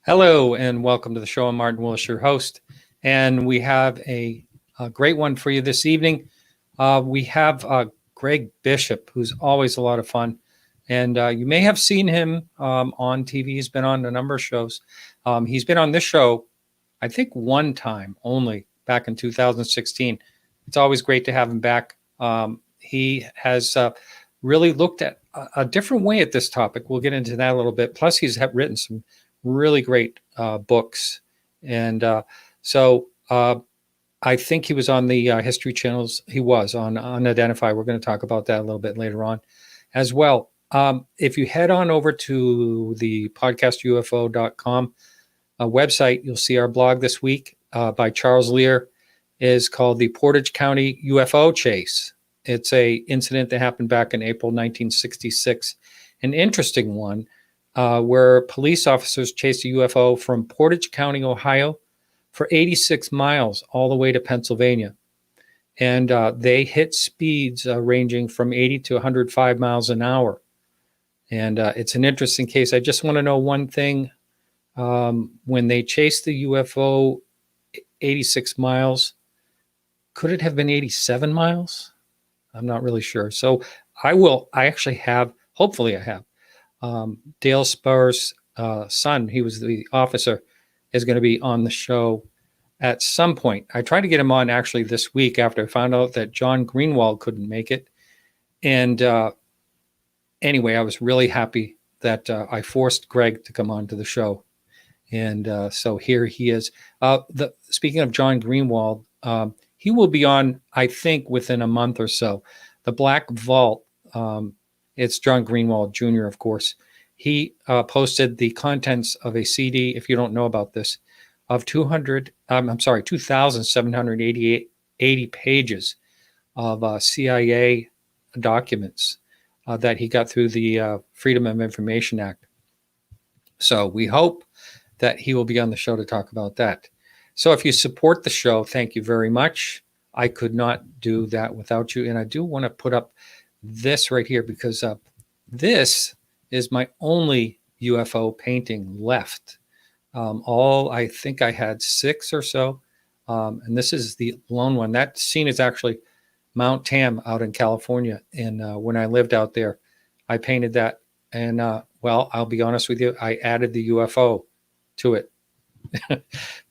Hello and welcome to the show. I'm Martin Willis, your host, and we have a great one for you this evening. We have Greg Bishop, who's always a lot of fun, and you may have seen him on TV. He's been on a number of shows. He's been on this show, I think, one time only back in 2016. It's always great to have him back. He has really looked at a different way at this topic. We'll get into that a little bit. Plus, he's written some really great books. And so I think he was on the History Channels. He was on Unidentified. We're going to talk about that a little bit later on as well. If you head on over to the podcastufo.com website, you'll see our blog this week by Charles Lear is called the Portage County UFO Chase. It's a incident that happened back in April 1966, an interesting one. Where police officers chased a UFO from Portage County, Ohio, for 86 miles all the way to Pennsylvania. And they hit speeds ranging from 80 to 105 miles an hour. And it's an interesting case. I just want to know one thing. When they chased the UFO 86 miles, could it have been 87 miles? I'm not really sure. So hopefully I have. Dale Sparr's son, he was the officer, is going to be on the show at some point. I tried to get him on actually this week after I found out that John Greenwald couldn't make it. And anyway, I was really happy that I forced Greg to come on to the show. And so here he is. Speaking of John Greenwald, he will be on, I think, within a month or so. The Black Vault, it's John Greenwald Jr., of course. He posted the contents of a CD, if you don't know about this, of 2,780 pages of CIA documents that he got through the Freedom of Information Act. So we hope that he will be on the show to talk about that. So if you support the show, thank you very much. I could not do that without you. And I do want to put up this right here because this is my only UFO painting left. I think I had 6 or so, and this is the lone one. That scene is actually Mount Tam out in California, and when I lived out there, I painted that. And well, I'll be honest with you, I added the UFO to it. But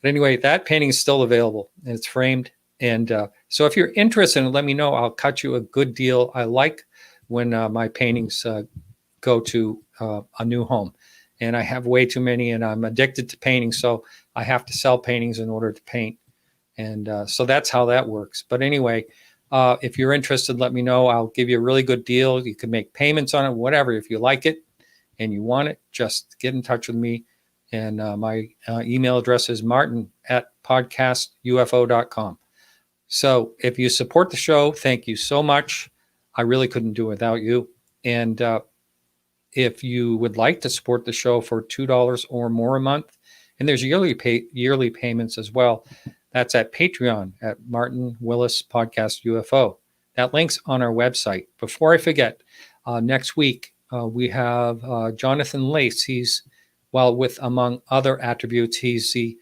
anyway, that painting is still available, and it's framed. And so if you're interested, let me know. I'll cut you a good deal. I like when my paintings go to a new home. And I have way too many, and I'm addicted to painting, so I have to sell paintings in order to paint. And so that's how that works. But anyway, if you're interested, let me know. I'll give you a really good deal. You can make payments on it, whatever. If you like it and you want it, just get in touch with me. And my email address is martin@podcastufo.com. So if you support the show, thank you so much. I really couldn't do it without you. And if you would like to support the show for $2 or more a month, and there's yearly payments as well, that's at Patreon at Martin Willis Podcast UFO. That link's on our website. Before I forget, next week we have Jonathan Lace. He's, with among other attributes, he's the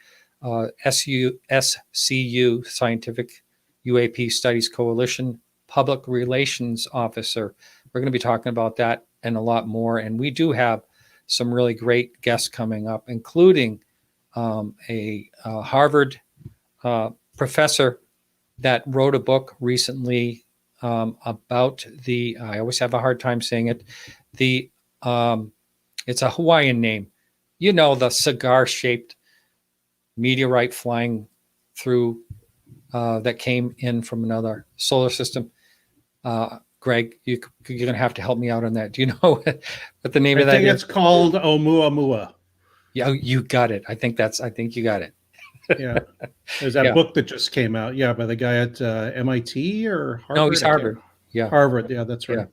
SCU Scientific UAP Studies Coalition Public Relations Officer. We're going to be talking about that and a lot more. And we do have some really great guests coming up, including a Harvard professor that wrote a book recently about I always have a hard time saying it, it's a Hawaiian name. You know, the cigar-shaped meteorite flying through that came in from another solar system. Greg, you're going to have to help me out on that. Do you know what the name of that is? I think it's called Oumuamua. Yeah, you got it. I think you got it. Yeah. There's that book that just came out. Yeah, by the guy at MIT or Harvard. No, he's Harvard. Yeah. Harvard. Yeah, that's right. Yeah.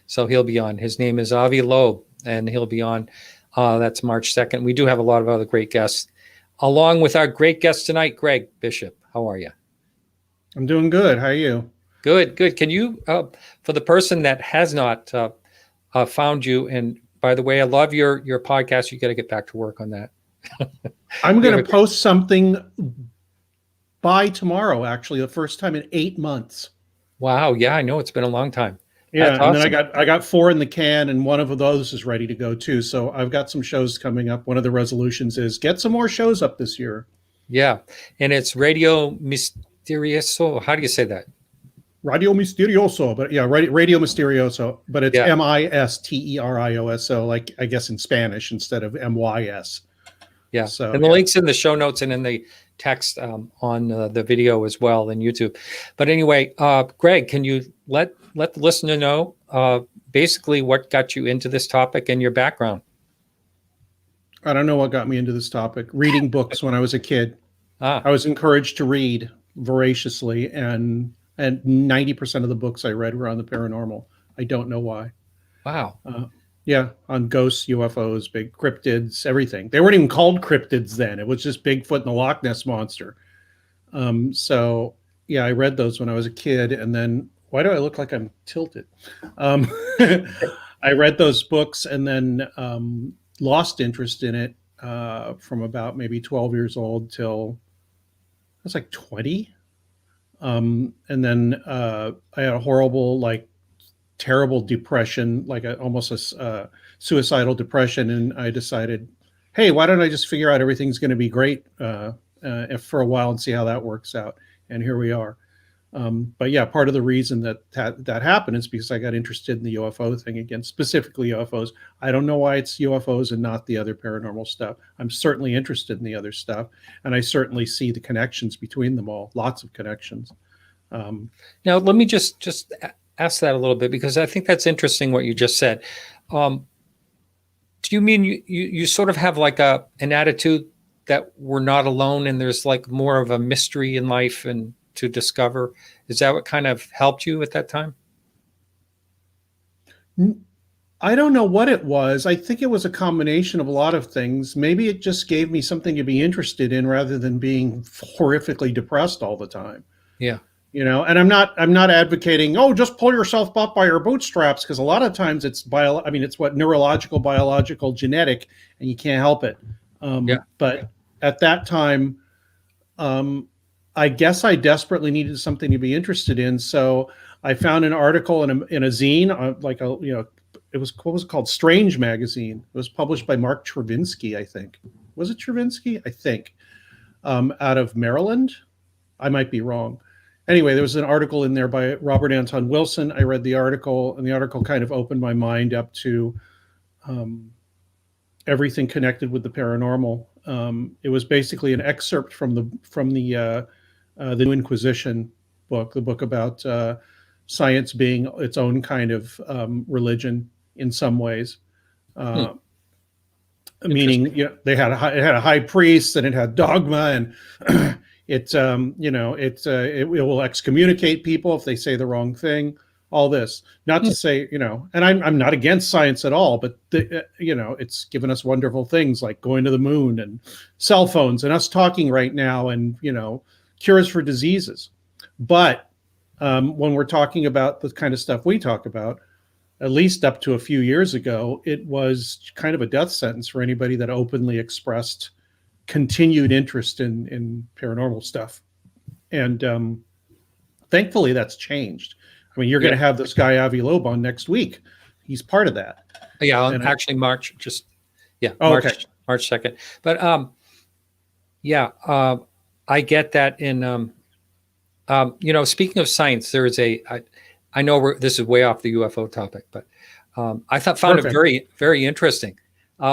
So he'll be on. His name is Avi Loeb, and he'll be on. That's March 2nd. We do have a lot of other great guests, along with our great guest tonight, Greg Bishop. How are you? I'm doing good. How are you? Good. Can you, for the person that has not found you, and by the way, I love your podcast. You got to get back to work on that. I'm You going have to post something by tomorrow, actually, the first time in 8 months. Wow. Yeah, I know it's been a long time. That's Yeah, and then awesome. I got 4 in the can, and one of those is ready to go too. So I've got some shows coming up. One of the resolutions is get some more shows up this year. Yeah. And it's Radio Misterioso. How do you say that? Radio Misterioso, but yeah, Radio Misterioso, but it's Yeah. Misterioso, like I guess in Spanish instead of MYS. Yeah. So And the yeah, link's in the show notes and in the text on the video as well in YouTube. But anyway, Greg, can you let the listener know basically what got you into this topic and your background? I don't know what got me into this topic. Reading books when I was a kid. Ah, I was encouraged to read voraciously, and 90% of the books I read were on the paranormal. I don't know why. wow. Yeah, on ghosts, UFOs, big cryptids, everything. They weren't even called cryptids then. It was just Bigfoot and the Loch Ness monster. So yeah, I read those when I was a kid, and then why do I look like I'm tilted? Um, I read those books and then lost interest in it from about maybe 12 years old till I was like 20. And then I had a horrible, like, terrible depression, like almost a suicidal depression. And I decided, hey, why don't I just figure out everything's going to be great for a while and see how that works out? And here we are. But yeah, part of the reason that happened is because I got interested in the UFO thing again, specifically UFOs. I don't know why it's UFOs and not the other paranormal stuff. I'm certainly interested in the other stuff, and I certainly see the connections between them all. Lots of connections. Now, let me just ask that a little bit because I think that's interesting what you just said. Do you mean you sort of have like an attitude that we're not alone and there's like more of a mystery in life and to discover? Is that what kind of helped you at that time? I don't know what it was. I think it was a combination of a lot of things. Maybe it just gave me something to be interested in rather than being horrifically depressed all the time. Yeah. And I'm not advocating, oh, just pull yourself up by your bootstraps, because a lot of times it's it's what neurological, biological, genetic, and you can't help it. Yeah. But at that time, I guess I desperately needed something to be interested in. So I found an article in a zine, it was, what was it called? Strange Magazine. It was published by Mark Travinsky, I think. Was it Travinsky? I think. Out of Maryland. I might be wrong. Anyway, there was an article in there by Robert Anton Wilson. I read the article, and the article kind of opened my mind up to everything connected with the paranormal. It was basically an excerpt from the New Inquisition book, the book about science being its own kind of religion in some ways. Meaning, it had a high priest, and it had dogma, and it will excommunicate people if they say the wrong thing. All this, not to say, and I'm not against science at all, but it's given us wonderful things like going to the moon and cell phones and us talking right now, and cures for diseases. But when we're talking about the kind of stuff we talk about, at least up to a few years ago, it was kind of a death sentence for anybody that openly expressed continued interest in paranormal stuff. And thankfully that's changed. I mean, you're going to have this guy Avi Loeb on next week. He's part of that. Yeah, and actually March, March 2nd. But I get that in speaking of science, there is I know this is way off the UFO topic, but I found it very, very interesting.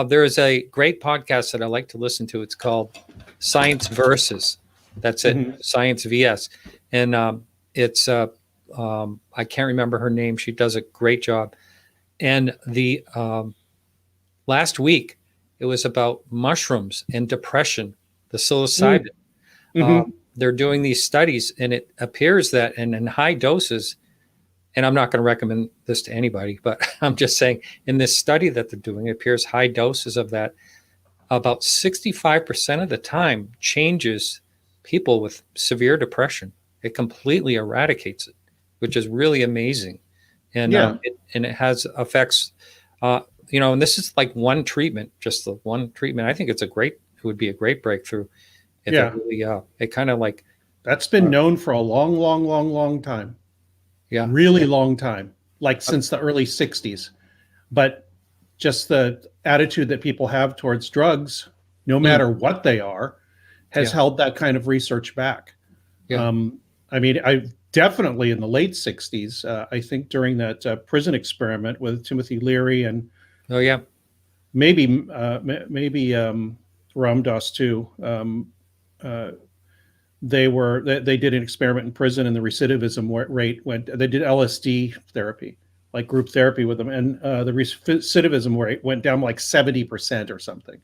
There is a great podcast that I like to listen to. It's called Science Versus. That's it, mm-hmm. Science VS. And it's, I can't remember her name. She does a great job. And the last week, it was about mushrooms and depression, the psilocybin. Mm-hmm. They're doing these studies, and it appears that in high doses, and I'm not going to recommend this to anybody, but I'm just saying in this study that they're doing, it appears high doses of that about 65% of the time changes people with severe depression. It completely eradicates it, which is really amazing. And it has effects, and this is like one treatment, just the one treatment. I think it's a great would be a great breakthrough if Yeah. it really, it kind of like, That's been known for a long, long, long, long time. yeah, Really long time, like since the early 60s. But just the attitude that people have towards drugs, no matter what they are, has held that kind of research back. Yeah. I mean, I definitely in the late 60s, I think during that prison experiment with Timothy Leary and oh yeah, maybe Ramdas too. They did an experiment in prison, and the recidivism rate went. They did LSD therapy, like group therapy with them, and the recidivism rate went down like 70% or something.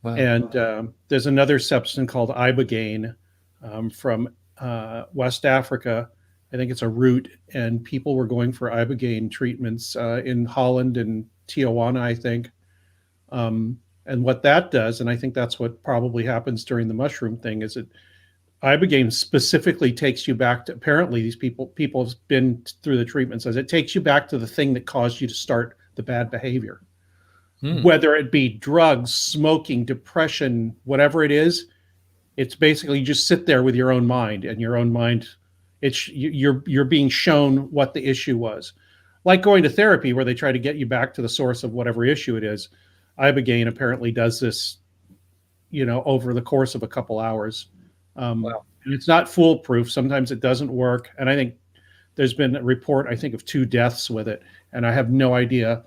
wow. And there's another substance called ibogaine from West Africa. I think it's a root, and people were going for ibogaine treatments in Holland and Tijuana, I think. And what that does, and I think that's what probably happens during the mushroom thing, is it ibogaine specifically takes you back to, apparently these people have been through the treatment, says it takes you back to the thing that caused you to start the bad behavior. Whether it be drugs, smoking, depression, whatever it is, it's basically you just sit there with your own mind, and your own mind, you're being shown what the issue was. Like going to therapy where they try to get you back to the source of whatever issue it is. Ibogaine apparently does this, over the course of a couple hours. Wow. And it's not foolproof. Sometimes it doesn't work. And I think there's been a report, I think, of 2 deaths with it. And I have no idea,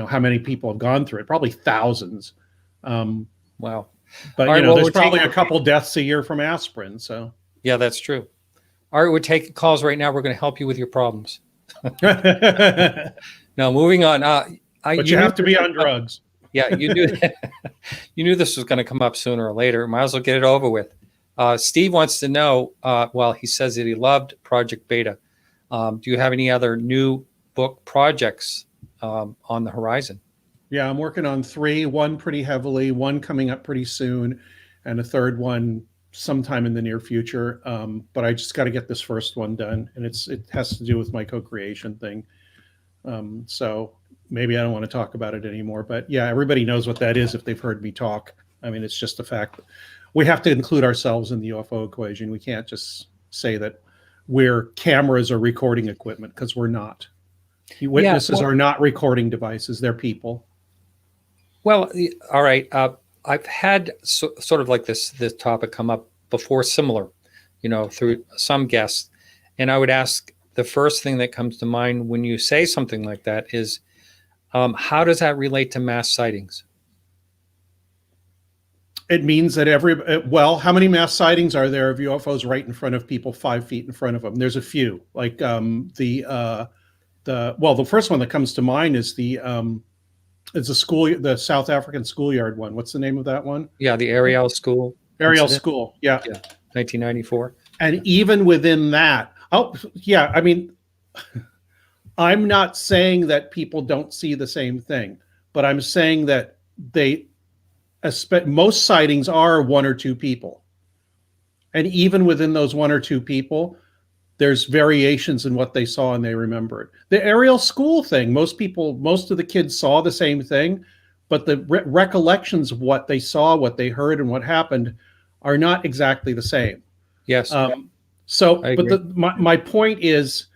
how many people have gone through it. Probably thousands. Wow. But, right, well, there's probably a couple deaths a year from asprin. So yeah, that's true. All right, we're taking calls right now. We're going to help you with your problems. Now, moving on. But you have to be on drugs. Yeah, you knew you knew this was going to come up sooner or later. Might as well get it over with. Steve wants to know, he says that he loved Project Beta. Do you have any other new book projects on the horizon? Yeah, I'm working on 3, one pretty heavily, one coming up pretty soon, and a third one sometime in the near future. But I just got to get this first one done, and it has to do with my co-creation thing. So maybe I don't want to talk about it anymore, but yeah, everybody knows what that is if they've heard me talk. I mean, it's just a fact. We have to include ourselves in the UFO equation. We can't just say that we're cameras or recording equipment, because we're not. Witnesses are not recording devices. They're people. Well, all right. I've had sort of like this topic come up before, similar, through some guests. And I would ask, the first thing that comes to mind when you say something like that is, how does that relate to mass sightings? It means that how many mass sightings are there of UFOs right in front of people, 5 feet in front of them? There's a few. Like the first one that comes to mind is the South African schoolyard one. What's the name of that one? Yeah, the Ariel School. Ariel School. Yeah. 1994. And even within that, I mean, I'm not saying that people don't see the same thing, but I'm saying that most sightings are 1 or 2 people. And even within those 1 or 2 people, there's variations in what they saw and they remember it. The Ariel School thing, most of the kids saw the same thing, but the recollections of what they saw, what they heard, and what happened are not exactly the same. Yes. My point is,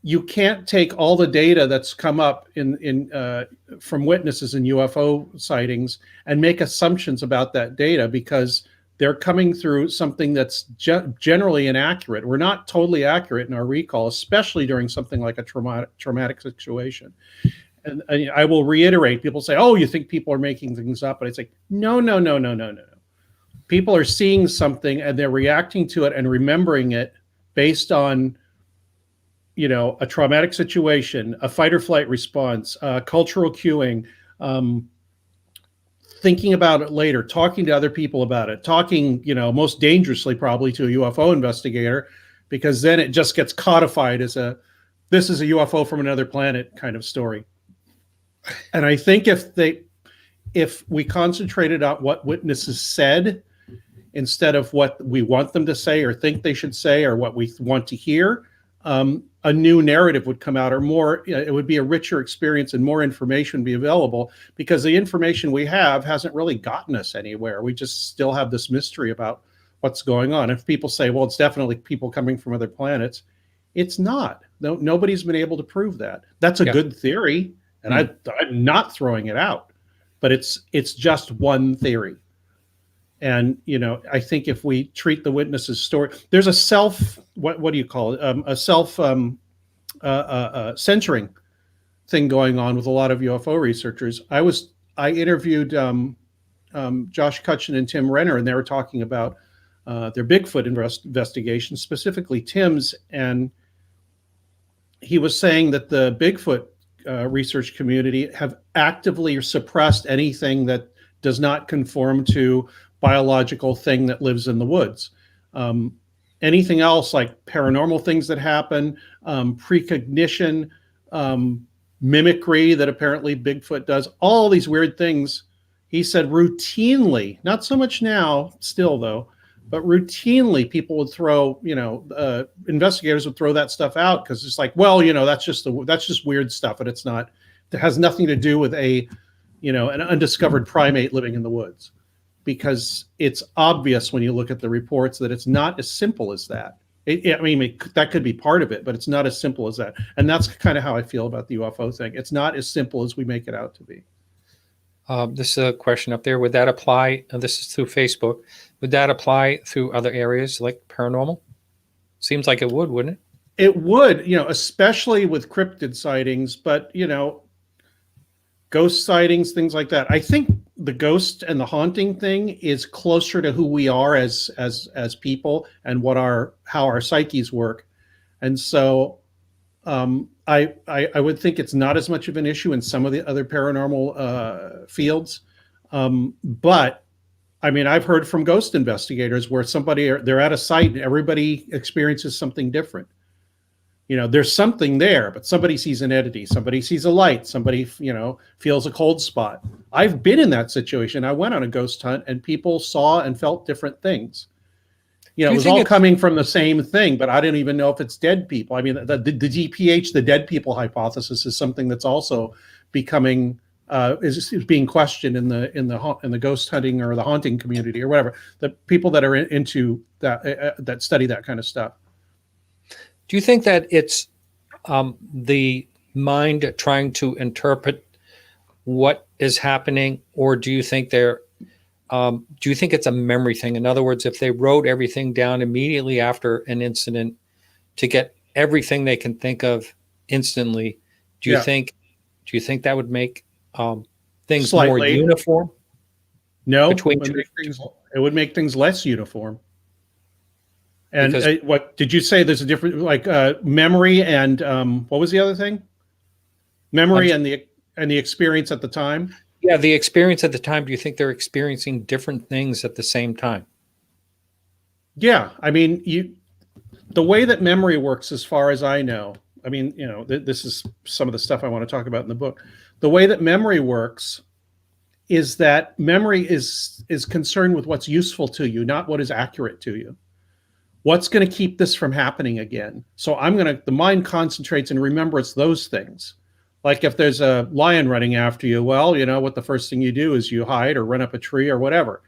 you can't take all the data that's come up from witnesses in UFO sightings and make assumptions about that data, because they're coming through something that's generally inaccurate. We're not totally accurate in our recall, especially during something like a traumatic situation. And I will reiterate, people say, oh, you think people are making things up? But it's like, no. People are seeing something and they're reacting to it and remembering it based on, a traumatic situation, a fight or flight response, cultural cueing, thinking about it later, talking to other people about it, talking, most dangerously probably to a UFO investigator, because then it just gets codified as this is a UFO from another planet kind of story. And I think if we concentrated on what witnesses said instead of what we want them to say or think they should say or what we want to hear, a new narrative would come out, or more, it would be a richer experience and more information would be available, because the information we have hasn't really gotten us anywhere. We just still have this mystery about what's going on. If people say, well, it's definitely people coming from other planets, it's not. No, nobody's been able to prove that. That's a good theory, and I'm not throwing it out, but it's just one theory. And, I think if we treat the witness's story, there's a what do you call it? A censoring thing going on with a lot of UFO researchers. I interviewed Josh Cutchin and Tim Renner, and they were talking about their Bigfoot investigation, specifically Tim's, and he was saying that the Bigfoot research community have actively suppressed anything that does not conform to biological thing that lives in the woods. Anything else, like paranormal things that happen, precognition, mimicry that apparently Bigfoot does, all these weird things, he said routinely, not so much now still though, but routinely people would throw, investigators would throw that stuff out because it's like, well, that's just weird stuff, and it has nothing to do with an undiscovered primate living in the woods. Because it's obvious when you look at the reports that it's not as simple as that. That could be part of it, but it's not as simple as that. And that's kind of how I feel about the UFO thing. It's not as simple as we make it out to be. This is a question up there. Would that apply? This is through Facebook. Would that apply through other areas like paranormal? Seems like it would, wouldn't it? It would, especially with cryptid sightings, but, ghost sightings, things like that. I think the ghost and the haunting thing is closer to who we are as people and how our psyches work. And so I would think it's not as much of an issue in some of the other paranormal fields. But I've heard from ghost investigators where they're at a site and everybody experiences something different. There's something there, but somebody sees an entity, somebody sees a light, somebody, feels a cold spot. I've been in that situation. I went on a ghost hunt and people saw and felt different things. It was all coming from the same thing, but I didn't even know if it's dead people. The DPH, the dead people hypothesis, is something that's also becoming, is being questioned in the ghost hunting or the haunting community or whatever. The people that are into that, that study that kind of stuff. Do you think that it's the mind trying to interpret what is happening, or do you think it's a memory thing? In other words, if they wrote everything down immediately after an incident to get everything they can think of instantly, do you think that would make things Slightly more uniform? No, it would make things less uniform. And what did you say? There's a different, like memory and what was the other thing? Memory and the experience at the time. Yeah, the experience at the time. Do you think they're experiencing different things at the same time? Yeah, the way that memory works, as far as I know, this is some of the stuff I want to talk about in the book. The way that memory works is that memory is concerned with what's useful to you, not what is accurate to you. What's going to keep this from happening again? So the mind concentrates and remembers those things. Like if there's a lion running after you, well, what the first thing you do is you hide or run up a tree or whatever.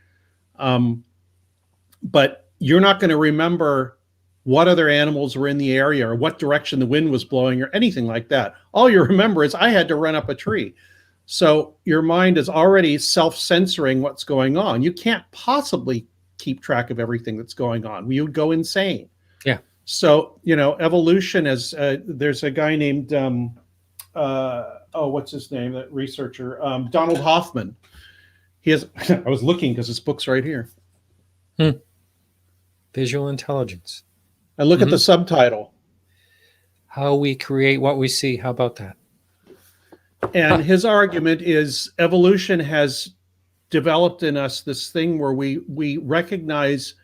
But you're not going to remember what other animals were in the area or what direction the wind was blowing or anything like that. All you remember is I had to run up a tree. So your mind is already self-censoring what's going on. You can't possibly keep track of everything that's going on. We would go insane. Yeah. So, evolution there's a guy named, what's his name? That researcher, Donald Hoffman. I was looking because his book's right here. Visual intelligence. And look at the subtitle. How we create what we see. How about that? And his argument is evolution has developed in us this thing where we recognize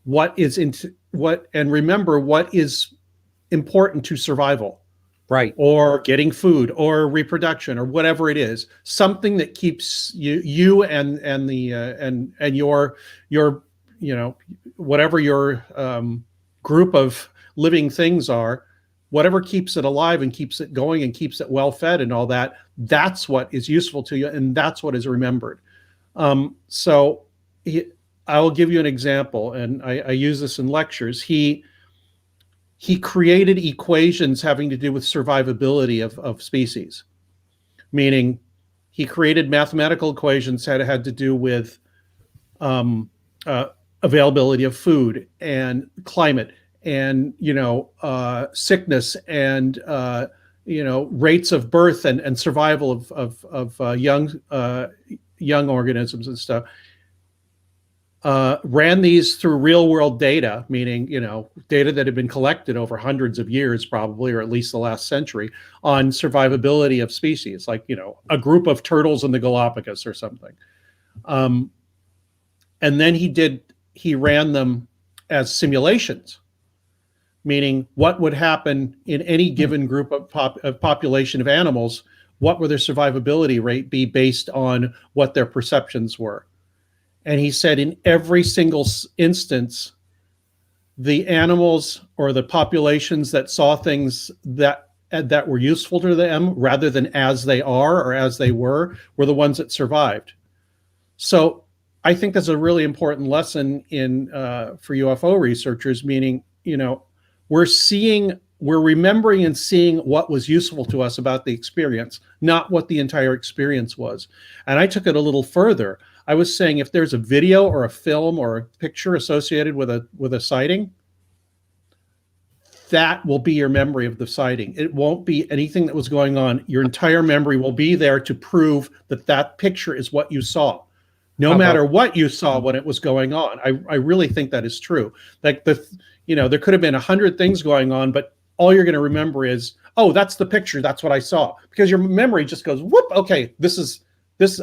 and remember what is important to survival, right? Or getting food or reproduction or whatever it is, something that keeps you and your whatever your group of living things are whatever keeps it alive and keeps it going and keeps it well fed and all that, that's what is useful to you, and that's what is remembered. So I will give you an example, and I use this in lectures. He created equations having to do with survivability of species, meaning he created mathematical equations that had to do with availability of food and climate and sickness and rates of birth and survival of young organisms and stuff. Ran these through real world data, meaning, data that had been collected over hundreds of years, probably, or at least the last century, on survivability of species, like, a group of turtles in the Galapagos or something. And then he ran them as simulations, meaning what would happen in any given group of population of animals, what would their survivability rate be based on what their perceptions were. And he said in every single instance, the animals or the populations that saw things that were useful to them rather than as they are or as they were the ones that survived. So I think that's a really important lesson for UFO researchers, meaning, we're remembering and seeing what was useful to us about the experience, not what the entire experience was. And I took it a little further. I was saying if there's a video or a film or a picture associated with a sighting, that will be your memory of the sighting. It won't be anything that was going on. Your entire memory will be there to prove that picture is what you saw, no matter what you saw when it was going on. I really think that is true. Like there could have been 100 things going on, but all you're going to remember is, oh, that's the picture. That's what I saw. Because your memory just goes, whoop, okay, this,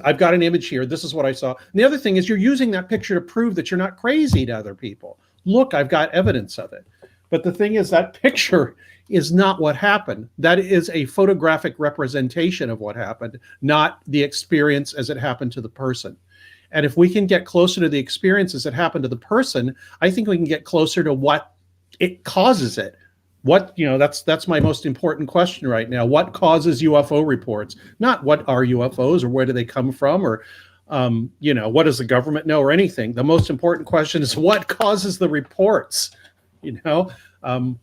I've got an image here. This is what I saw. And the other thing is you're using that picture to prove that you're not crazy to other people. Look, I've got evidence of it. But the thing is that picture is not what happened. That is a photographic representation of what happened, not the experience as it happened to the person. And if we can get closer to the experiences that happened to the person, I think we can get closer to what it causes it. That's my most important question right now. What causes UFO reports? Not what are UFOs or where do they come from or, what does the government know or anything? The most important question is what causes the reports?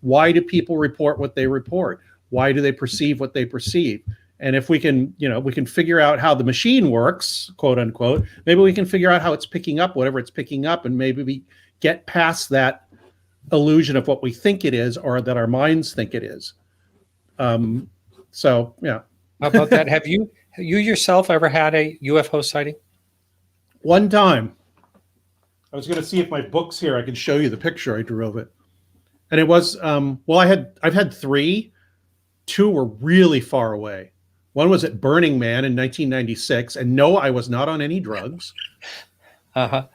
Why do people report what they report? Why do they perceive what they perceive? And if we can figure out how the machine works, quote unquote, maybe we can figure out how it's picking up whatever it's picking up, and maybe we get past that illusion of what we think it is or that our minds think it is. So, yeah. How about that? Have you yourself ever had a UFO sighting? One time. I was going to see if my book's here. I can show you the picture I drew of it. And it was, I've had 3. 2 were really far away. One was at Burning Man in 1996. And no, I was not on any drugs. Uh-huh.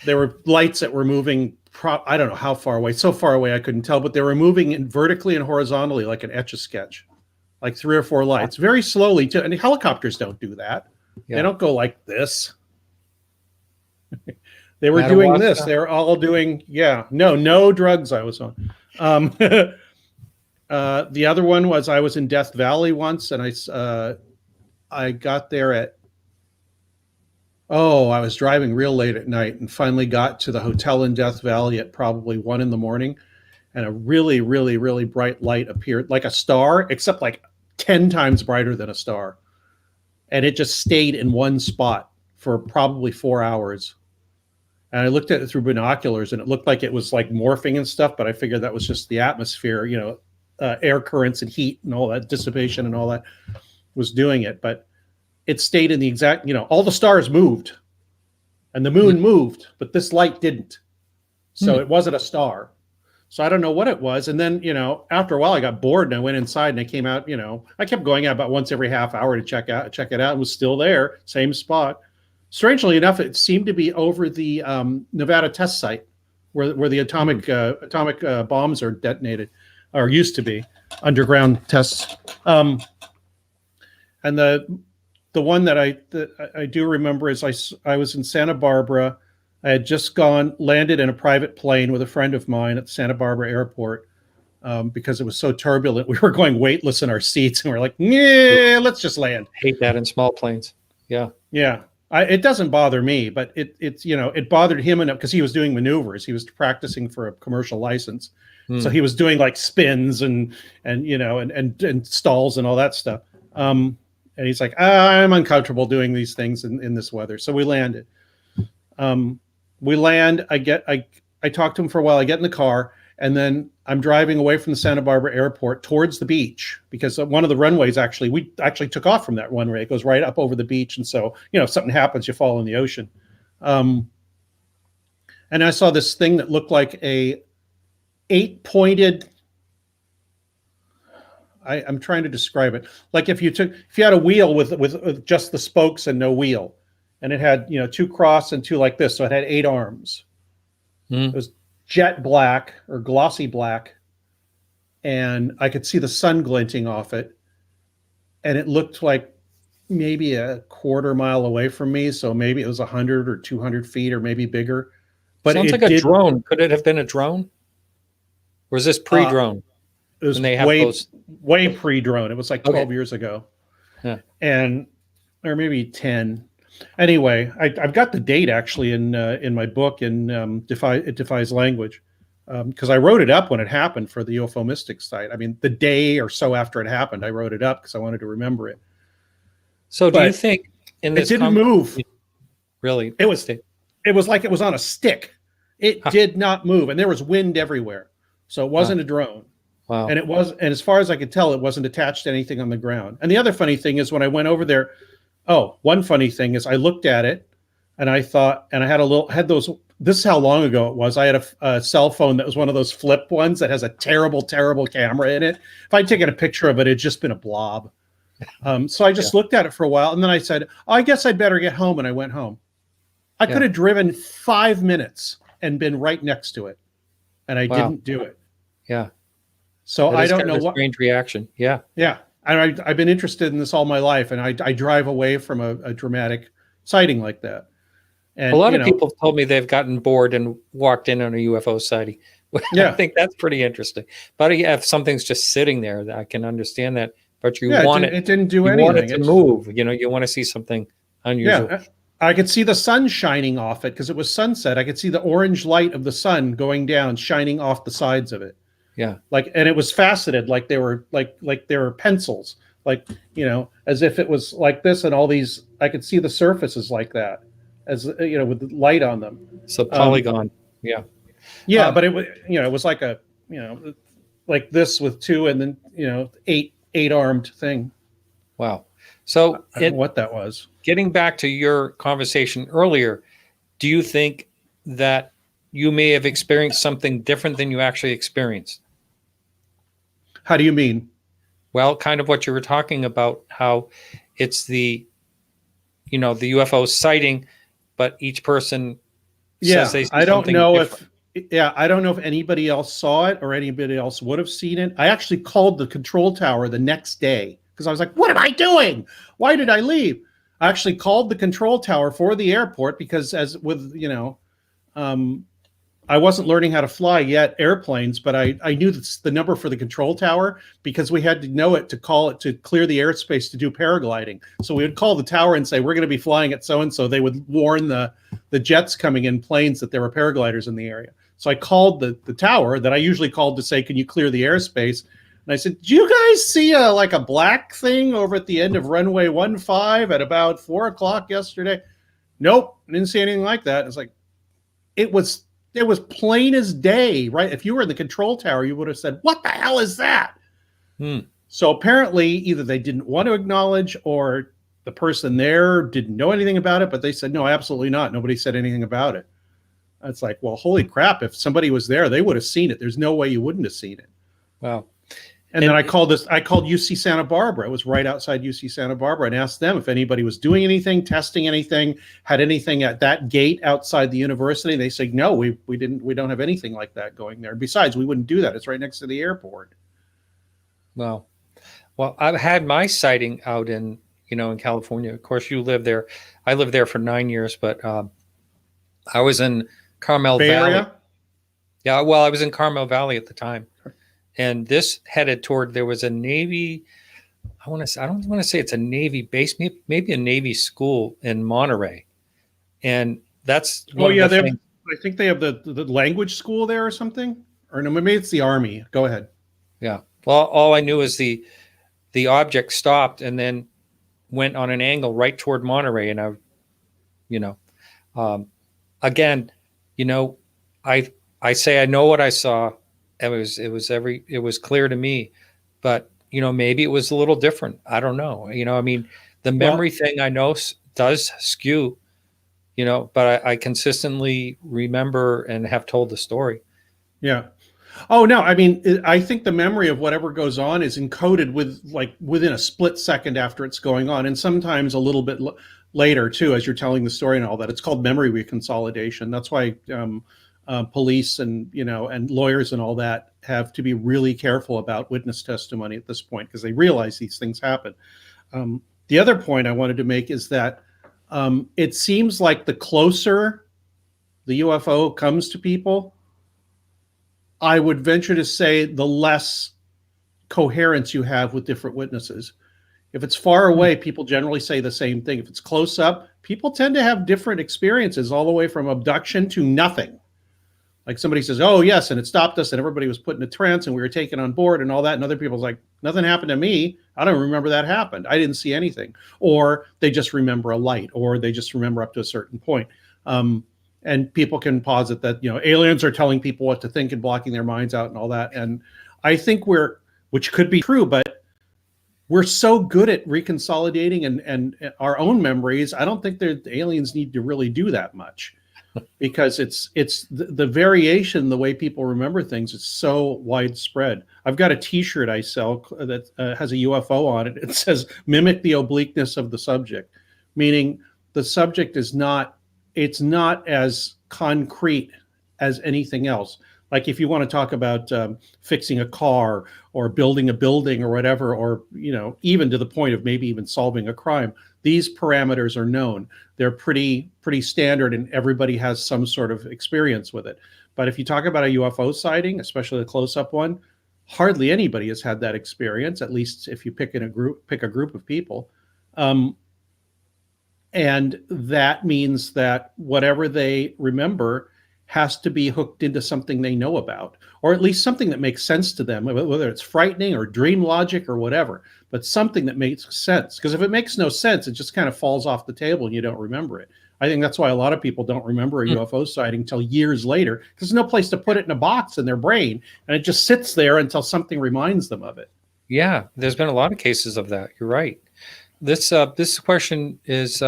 There were lights that were moving, I don't know how far away, so far away I couldn't tell, but they were moving vertically and horizontally like an Etch-a-Sketch, like 3 or 4 lights, very slowly too. And helicopters don't do that. Yeah. They don't go like this. They were doing this. They were all doing, no drugs I was on. The other one was I was in Death Valley once, and I got there at, I was driving real late at night and finally got to the hotel in Death Valley at probably 1 a.m. And a really, really, really bright light appeared, like a star, except like 10 times brighter than a star. And it just stayed in one spot for probably 4 hours. And I looked at it through binoculars, and it looked like it was like morphing and stuff, but I figured that was just the atmosphere, air currents and heat and all that dissipation and all that was doing it. But it stayed in the exact, all the stars moved and the moon moved, but this light didn't. So it wasn't a star. So I don't know what it was. And then, after a while I got bored and I went inside and I came out, I kept going out about once every half hour to check it out. It was still there, same spot. Strangely enough, it seemed to be over the Nevada test site where the atomic bombs are detonated, or used to be, underground tests. And the one that I do remember is I was in Santa Barbara. I had just landed in a private plane with a friend of mine at Santa Barbara Airport. because it was so turbulent. We were going weightless in our seats, and we're like, yeah, let's just land. Hate that in small planes. Yeah. Yeah. It doesn't bother me, but it's, it bothered him enough because he was doing maneuvers. He was practicing for a commercial license. So he was doing like spins and stalls and all that stuff. And he's like, I'm uncomfortable doing these things in this weather. So we landed. We land. I talk to him for a while. I get in the car, and then I'm driving away from the Santa Barbara airport towards the beach, because one of the runways we actually took off from that runway. It goes right up over the beach. And so, if something happens, you fall in the ocean. And I saw this thing that looked like a 8-pointed, I'm trying to describe it. Like if you had a wheel with just the spokes and no wheel, and it had, 2 cross and 2 like this. So it had 8 arms. It was jet black or glossy black. And I could see the sun glinting off it. And it looked like maybe a quarter mile away from me. So maybe it was 100 or 200 feet or maybe bigger. But sounds like a drone. Could it have been a drone? Or is this pre-drone? It was way pre-drone. It was like 12 years ago. Yeah. Or maybe 10. Anyway, I've got the date actually in my book in It Defies Language, because I wrote it up when it happened for the UFO Mystics site. I mean, the day or so after it happened, I wrote it up because I wanted to remember it. So do you think in this it didn't move? Really? It was like it was on a stick. It did not move, and there was wind everywhere. So it wasn't a drone. Wow. And as far as I could tell, it wasn't attached to anything on the ground. And the other funny thing is when I went over there, one funny thing is I looked at it and I thought, and I had those, this is how long ago it was. I had a cell phone that was one of those flip ones that has a terrible, terrible camera in it. If I'd taken a picture of it, it'd just been a blob. So I just looked at it for a while, and then I said, I guess I'd better get home. And I went home. I could have driven 5 minutes and been right next to it. And I didn't do it. Yeah. So I don't know what strange reaction. Yeah. Yeah. I've been interested in this all my life, and I drive away from a dramatic sighting like that. And a lot of people told me they've gotten bored and walked in on a UFO sighting. I think that's pretty interesting. But if something's just sitting there, I can understand that. But you want it. It didn't do anything. You want it to move. You want to see something unusual. Yeah. I could see the sun shining off it because it was sunset. I could see the orange light of the sun going down, shining off the sides of it. Yeah. And it was faceted, like they were pencils, as if it was like this, and all these, I could see the surfaces like that, as with the light on them. So polygon. Yeah. Yeah. But it was like like this with 2 and then, 8 armed thing. Wow. So I don't know what that was. Getting back to your conversation earlier, do you think that you may have experienced something different than you actually experienced? How do you mean? Well, kind of what you were talking about, how it's the UFO sighting, but each person says they see I don't something know different. I don't know if anybody else saw it or anybody else would have seen it. I actually called the control tower the next day because I was like, what am I doing? Why did I leave? I actually called the control tower for the airport because I wasn't learning how to fly yet airplanes, but I knew the number for the control tower because we had to know it to call it to clear the airspace to do paragliding. So we would call the tower and say, we're going to be flying at so-and-so. They would warn the jets coming in planes that there were paragliders in the area. So I called the tower that I usually called to say, can you clear the airspace? And I said, do you guys see a black thing over at the end of runway 15 at about 4:00 yesterday? Nope. I didn't see anything like that. It's like, it was plain as day, right? If you were in the control tower, you would have said, what the hell is that? So apparently either they didn't want to acknowledge or the person there didn't know anything about it, but they said, no, absolutely not. Nobody said anything about it. It's like, well, holy crap. If somebody was there, they would have seen it. There's no way you wouldn't have seen it. Wow. And then I called UC Santa Barbara. It was right outside UC Santa Barbara, and asked them if anybody was doing anything, testing anything, had anything at that gate outside the university. They said, no, we don't have anything like that going there. Besides, we wouldn't do that. It's right next to the airport. Wow. Well, I've had my sighting out in California. Of course, you live there. I lived there for 9 years, but I was in Carmel Bay Valley. Area? Yeah, well, I was in Carmel Valley at the time. and this headed toward, there was a Navy, I don't want to say it's a Navy base, maybe a Navy school in Monterey. And that's Oh one of yeah, the things. I think they have the language school there or something. Or no, maybe it's the Army. Go ahead. Yeah. Well, all I knew is the object stopped and then went on an angle right toward Monterey. And you know, um, again, you know, I say I know what I saw. It was clear to me, but maybe it was a little different. I don't know. I mean, the memory Well, thing I know does skew. But I consistently remember and have told the story. yeah. Oh no, I mean, I think the memory of whatever goes on is encoded with like within a split second after it's going on, and sometimes a little bit later too, as you're telling the story and all that. It's called memory reconsolidation. That's why police and and lawyers and all that have to be really careful about witness testimony at this point because they realize these things happen. The other point I wanted to make is that it seems like the closer the UFO comes to people, I would venture to say the less coherence you have with different witnesses. If it's far away, people generally say the same thing. If it's close up, people tend to have different experiences all the way from abduction to nothing. Like somebody says, oh, yes, and it stopped us and everybody was put in a trance and we were taken on board and all that. And other people's like, nothing happened to me. I don't remember that happened. I didn't see anything. Or they just remember a light, or they just remember up to a certain point. And people can posit that, aliens are telling people what to think and blocking their minds out and all that. And I think which could be true, but we're so good at reconsolidating and our own memories. I don't think the aliens need to really do that much because it's the variation, the way people remember things is so widespread. I've got a T-shirt I sell that has a UFO on it. It says, mimic the obliqueness of the subject, meaning the subject is not as concrete as anything else. Like if you want to talk about fixing a car or building a building or whatever, or even to the point of maybe even solving a crime, these parameters are known. They're pretty standard, and everybody has some sort of experience with it. But if you talk about a UFO sighting, especially a close-up one, hardly anybody has had that experience. At least if you pick a group of people. And that means that whatever they remember has to be hooked into something they know about, or at least something that makes sense to them, whether it's frightening or dream logic or whatever, but something that makes sense. Because if it makes no sense, it just kind of falls off the table and you don't remember it. I think that's why a lot of people don't remember a UFO sighting until years later, because there's no place to put it in a box in their brain, and it just sits there until something reminds them of it. Yeah, there's been a lot of cases of that. You're right. This question is,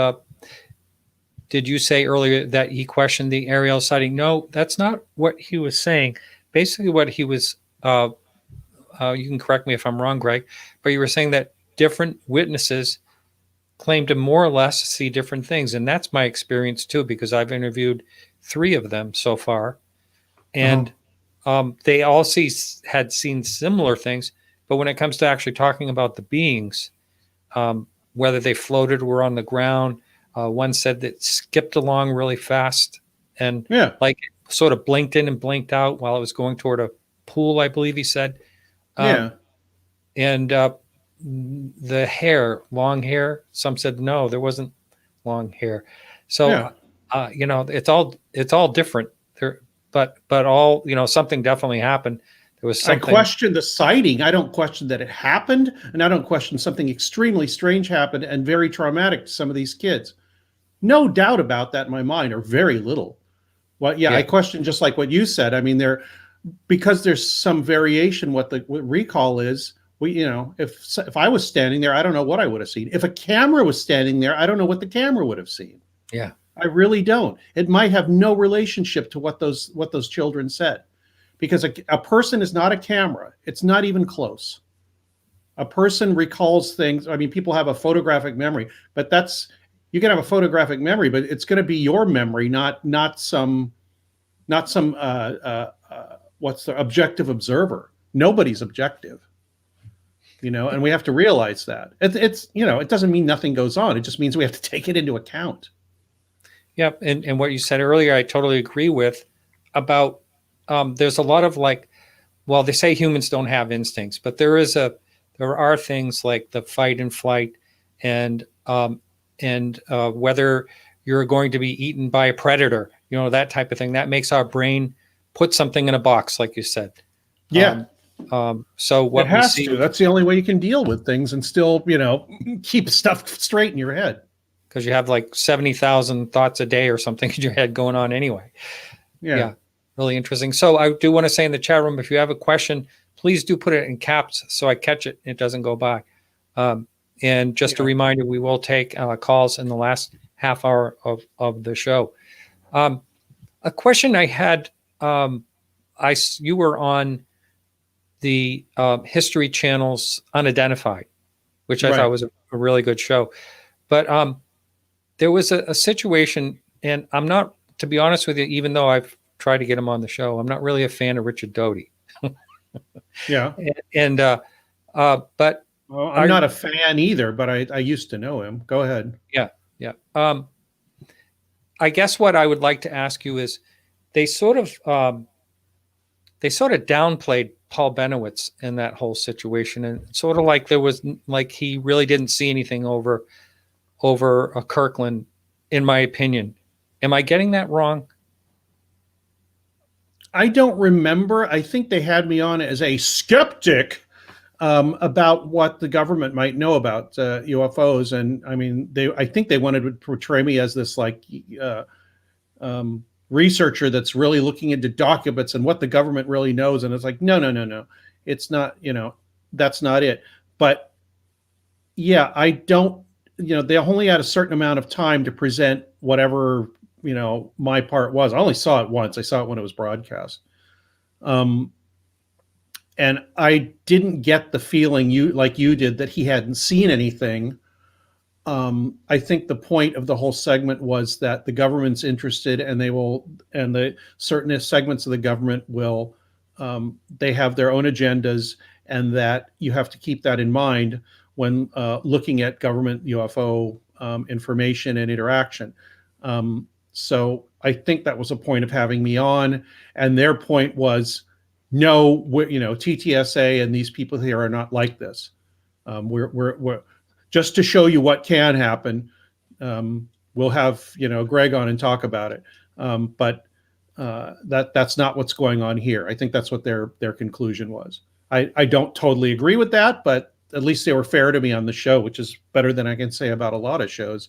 did you say earlier that he questioned the aerial sighting? No, that's not what he was saying. Basically what he was, you can correct me if I'm wrong, Greg, but you were saying that different witnesses claim to more or less see different things. And that's my experience too, because I've interviewed 3 of them so far. And they all had seen similar things. But when it comes to actually talking about the beings, whether they floated or were on the ground, one said that skipped along really fast and like sort of blinked in and blinked out while it was going toward a pool, I believe he said. And the hair, long hair, some said no, there wasn't long hair. So, it's all different there, but all, something definitely happened. There was something. I question the sighting. I don't question that it happened, and I don't question something extremely strange happened and very traumatic to some of these kids. No doubt about that in my mind, or very little. Well, I question just like what you said. I mean, because there's some variation. What recall is, if I was standing there, I don't know what I would have seen. If a camera was standing there, I don't know what the camera would have seen. Yeah, I really don't. It might have no relationship to what those children said, because a person is not a camera. It's not even close. A person recalls things. I mean, people have a photographic memory, but you can have a photographic memory, but it's going to be your memory, not some what's the objective observer. Nobody's objective, and we have to realize that it doesn't mean nothing goes on. It just means we have to take it into account. Yeah. And what you said earlier, I totally agree with about, there's a lot of like well, they say humans don't have instincts, but there are things like the fight and flight, and whether you're going to be eaten by a predator, that type of thing. That makes our brain put something in a box, like you said. Yeah. So what it has we see, to. That's the only way you can deal with things and still, keep stuff straight in your head. because you have like 70,000 thoughts a day or something in your head going on anyway. Yeah. Really interesting. So I do want to say in the chat room, if you have a question, please do put it in caps so I catch it. It doesn't go by. And just a reminder, we will take calls in the last half hour of the show. A question I had, you were on the History Channel's Unidentified, which I thought was a really good show. But there was a situation, and I'm not, to be honest with you, even though I've tried to get him on the show, I'm not really a fan of Richard Doty. Yeah. But well, I'm not a fan either, but I used to know him. Go ahead. Yeah. I guess what I would like to ask you is, they sort of downplayed Paul Bennewitz in that whole situation, and sort of like there was, like, he really didn't see anything over a Kirkland, in my opinion. Am I getting that wrong? I don't remember. I think they had me on as a skeptic about what the government might know about UFOs, and I mean, I think they wanted to portray me as this researcher that's really looking into documents and what the government really knows, and it's like, no, it's not. That's not it. But yeah, I don't. They only had a certain amount of time to present whatever my part was. I only saw it once. I saw it when it was broadcast. And I didn't get the feeling you did that he hadn't seen anything. I think the point of the whole segment was that the government's interested, and the certain segments of the government will, they have their own agendas, and that you have to keep that in mind when looking at government UFO information and interaction. So I think that was a point of having me on, and their point was, no, TTSA and these people here are not like this. We're just to show you what can happen. We'll have Greg on and talk about it, but that's not what's going on here. I think that's what their conclusion was. I don't totally agree with that, but at least they were fair to me on the show, which is better than I can say about a lot of shows.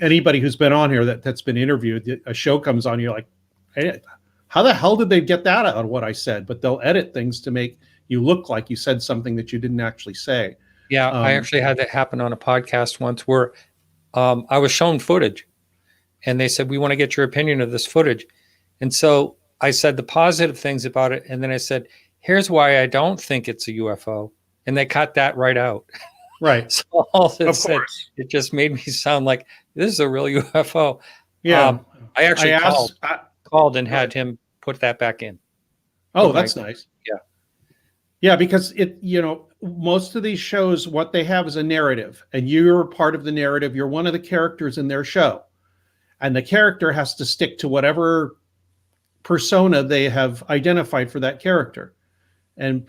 Anybody who's been on here that's been interviewed, a show comes on, you're like, hey, how the hell did they get that out of what I said? But they'll edit things to make you look like you said something that you didn't actually say. Yeah, I actually had that happen on a podcast once where I was shown footage, and they said, we want to get your opinion of this footage. And so I said the positive things about it, and then I said, here's why I don't think it's a UFO. And they cut that right out. Right. So all it said, it just made me sound like this is a real UFO. Yeah. I actually called and had him put that back in. Oh, that's nice. Yeah, because most of these shows, what they have is a narrative, and you're part of the narrative. You're one of the characters in their show, and the character has to stick to whatever persona they have identified for that character. And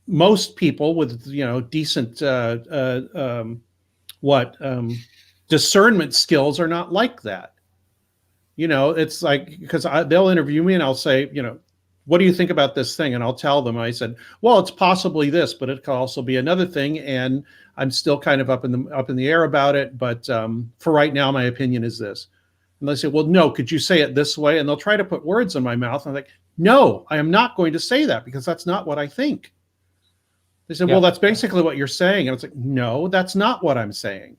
most people with decent discernment skills are not like that. It's like, because they'll interview me and I'll say, what do you think about this thing? And I'll tell them, I said, well, it's possibly this, but it could also be another thing, and I'm still kind of up in the air about it. But for right now, my opinion is this. And they say, well, no, could you say it this way? And they'll try to put words in my mouth. I'm like, no, I am not going to say that, because that's not what I think. They said, well, that's basically what you're saying. And it's like, no, that's not what I'm saying.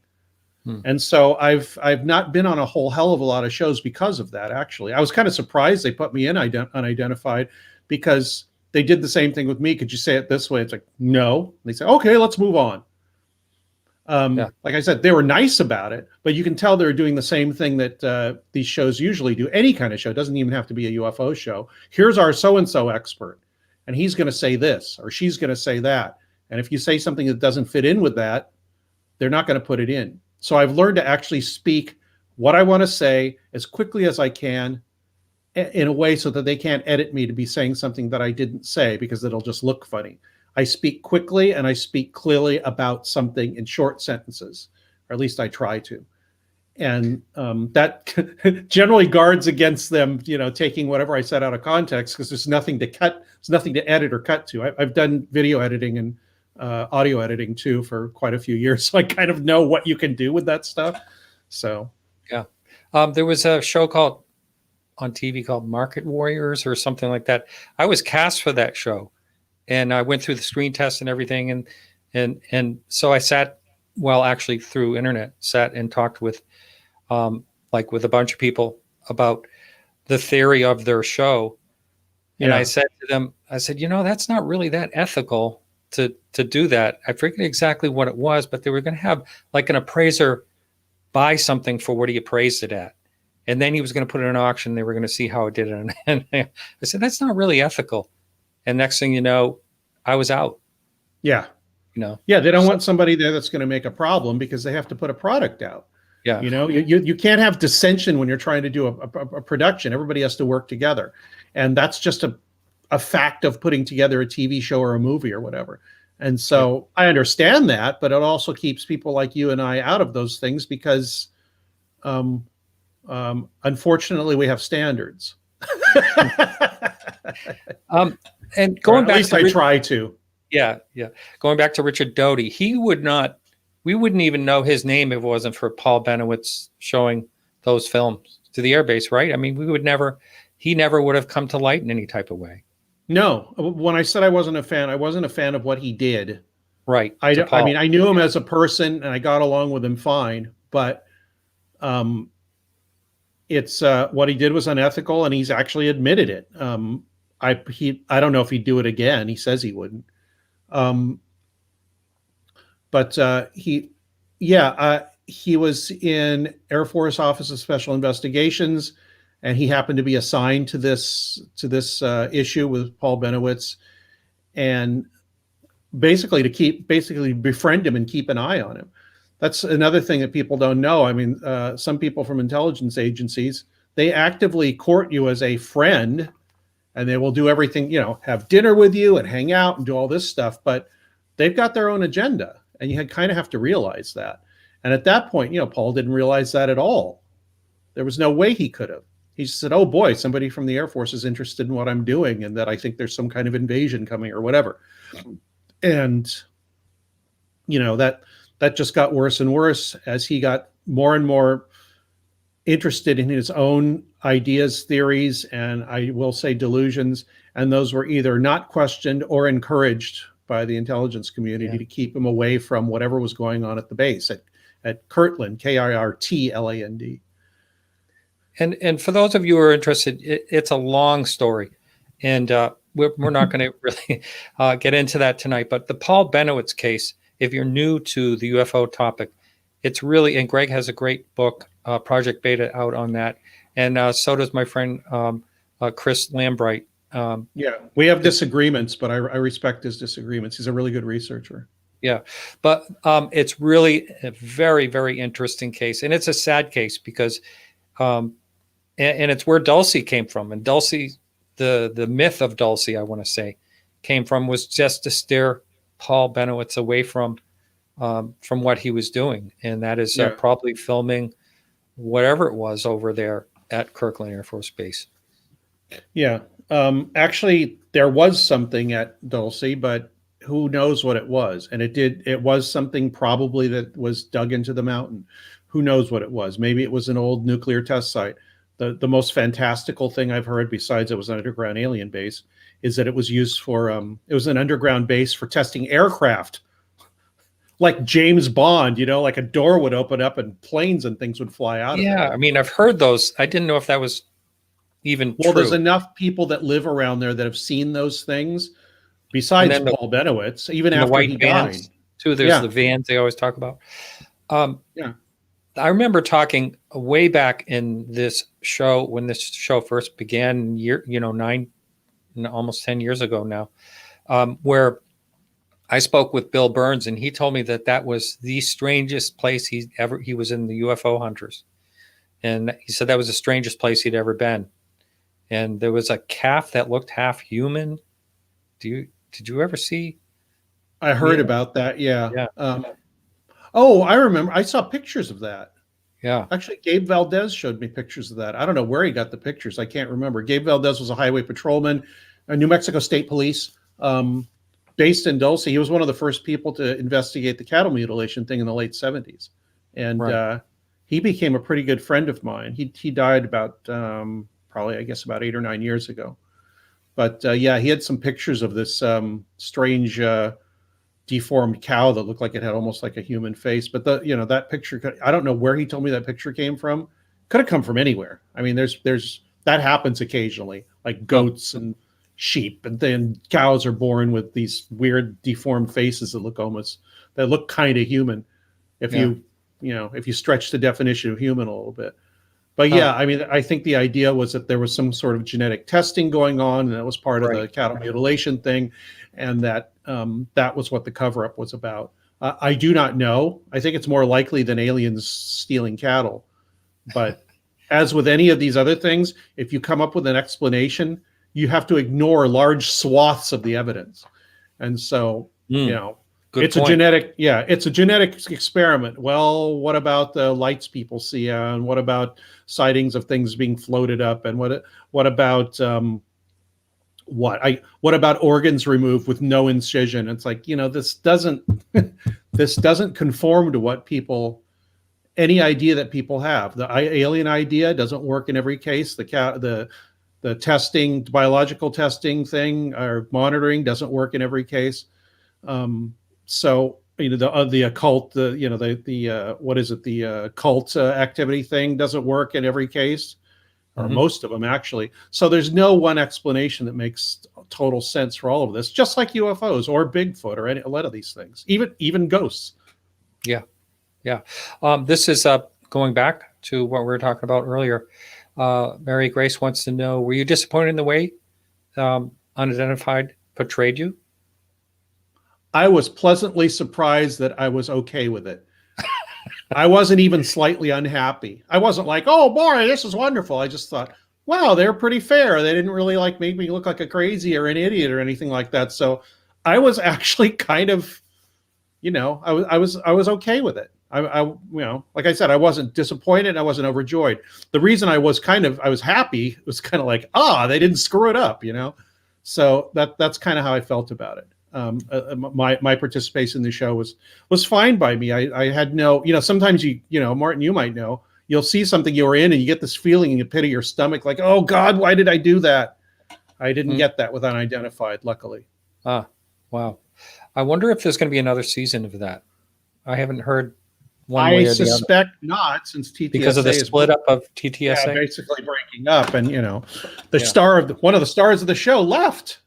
And so I've not been on a whole hell of a lot of shows because of that. Actually, I was kind of surprised they put me in unidentified, because they did the same thing with me. Could you say it this way? It's like, no. And they say, okay, let's move on. Like I said, they were nice about it, but you can tell they're doing the same thing that these shows usually do. Any kind of show, doesn't even have to be a UFO show. Here's our so-and-so expert, and he's going to say this, or she's going to say that. And if you say something that doesn't fit in with that, they're not going to put it in. So I've learned to actually speak what I want to say as quickly as I can, in a way so that they can't edit me to be saying something that I didn't say because it'll just look funny. I speak quickly and I speak clearly about something in short sentences, or at least I try to. And that generally guards against them, taking whatever I said out of context, because there's nothing to cut, there's nothing to edit or cut to. I've done video editing and audio editing too for quite a few years, so I kind of know what you can do with that stuff. So yeah, there was a show on TV called Market Warriors or something like that. I was cast for that show, and I went through the screen test and everything, and so I sat, well, actually through internet, sat and talked with with a bunch of people about the theory of their show. And yeah. I said to them, that's not really that ethical to do that. I forget exactly what it was, but they were going to have like an appraiser buy something for what he appraised it at. And then he was going to put it in an auction. They were going to see how it did it. And I said, that's not really ethical. And next thing you know, I was out. Yeah. Yeah, they don't want somebody there that's going to make a problem because they have to put a product out. Yeah. You can't have dissension when you're trying to do a production. Everybody has to work together. And that's just a fact of putting together a TV show or a movie or whatever. And so I understand that, but it also keeps people like you and I out of those things because unfortunately we have standards. And going back, at least I try to. Yeah. Going back to Richard Doty, we wouldn't even know his name if it wasn't for Paul Bennewitz showing those films to the airbase, right? I mean, he never would have come to light in any type of way. No, when I said I wasn't a fan of what he did. Right. I mean, I knew him as a person and I got along with him fine, but it's what he did was unethical and he's actually admitted it. I don't know if he'd do it again. He says he wouldn't. But he was in Air Force Office of Special Investigations, and he happened to be assigned to this issue with Paul Bennewitz, and basically befriend him and keep an eye on him. That's another thing that people don't know. I mean, some people from intelligence agencies, they actively court you as a friend, and they will do everything, have dinner with you and hang out and do all this stuff, but they've got their own agenda. And you kind of have to realize that. And at that point, Paul didn't realize that at all. There was no way he could have. He just said, oh boy, somebody from the Air Force is interested in what I'm doing and that I think there's some kind of invasion coming or whatever. And, that just got worse and worse as he got more and more interested in his own ideas, theories, and I will say delusions. And those were either not questioned or encouraged by the intelligence community to keep him away from whatever was going on at the base at Kirtland, Kirtland. And for those of you who are interested, it's a long story, and we're not going to really get into that tonight. But the Paul Bennewitz case, if you're new to the UFO topic, it's really, and Greg has a great book, Project Beta, out on that, and so does my friend Chris Lambright. We have disagreements, but I respect his disagreements. He's a really good researcher. Yeah, but it's really a very, very interesting case, and it's a sad case because, and it's where Dulce came from, and Dulce, the myth of Dulce, I want to say, came from was just to steer Paul Bennewitz away from what he was doing, and that is probably filming whatever it was over there at Kirtland Air Force Base. Yeah. Actually, there was something at Dulce, but who knows what it was? And it was something probably that was dug into the mountain. Who knows what it was? Maybe it was an old nuclear test site. The most fantastical thing I've heard, besides it was an underground alien base, is that it was used for, it was an underground base for testing aircraft. Like James Bond, like a door would open up and planes and things would fly out of it. Yeah, I mean, I've heard those. I didn't know if that was even true. There's enough people that live around there that have seen those things, besides Paul Bennewitz, even after he died. Too, there's the vans they always talk about. I remember talking way back in this show when this show first began, almost 10 years ago now, where I spoke with Bill Burns, and he told me that was the strangest place he was in the UFO hunters. And he said that was the strangest place he'd ever been. and there was a calf that looked half human. Did you ever see? I heard about that. Yeah. Yeah. Oh, I remember. I saw pictures of that. Yeah. Actually, Gabe Valdez showed me pictures of that. I don't know where he got the pictures. I can't remember. Gabe Valdez was a highway patrolman, New Mexico State Police, based in Dulce. He was one of the first people to investigate the cattle mutilation thing in the late 70s. And Right. he became a pretty good friend of mine. He died about probably, I guess, about 8 or 9 years ago. But yeah, he had some pictures of this strange deformed cow that looked like it had almost like a human face. But that picture, I don't know where he told me that picture came from. Could have come from anywhere. I mean, there's that happens occasionally, like goats and sheep, and then cows are born with these weird deformed faces that look kind of human. If if you stretch the definition of human a little bit. But yeah, I mean, I think the idea was that there was some sort of genetic testing going on, and that was part of the cattle mutilation thing, and that that was what the cover-up was about. I do not know. I think it's more likely than aliens stealing cattle. But as with any of these other things, if you come up with an explanation, you have to ignore large swaths of the evidence. And so, it's a genetic experiment. Well, what about the lights people see, and what about sightings of things being floated up, and what about what about organs removed with no incision? It's like, this doesn't this doesn't conform to what any idea that people have. The alien idea doesn't work in every case. The testing, biological testing thing or monitoring doesn't work in every case. So the occult, what is it? The cult activity thing doesn't work in every case, or most of them actually. So there's no one explanation that makes total sense for all of this. Just like UFOs or Bigfoot or a lot of these things, even ghosts. Yeah, yeah. This is going back to what we were talking about earlier. Mary Grace wants to know: were you disappointed in the way unidentified portrayed you? I was pleasantly surprised that I was okay with it. I wasn't even slightly unhappy. I wasn't like, oh boy, this is wonderful. I just thought, wow, they're pretty fair. They didn't really make me look like a crazy or an idiot or anything like that. So I was actually kind of, I was okay with it. Like I said, I wasn't disappointed. I wasn't overjoyed. The reason I was happy was kind of like, they didn't screw it up, So that's kind of how I felt about it. My participation in the show was fine by me. I had no, sometimes Martin, you might know, you'll see something you were in and you get this feeling in the pit of your stomach, like, oh God, why did I do that? I didn't get that with Unidentified, luckily. Wow. I wonder if there's going to be another season of that. I haven't heard one way or the other. I suspect not, since TTSA because of the split up of TTSA, basically breaking up, and one of the stars of the show left.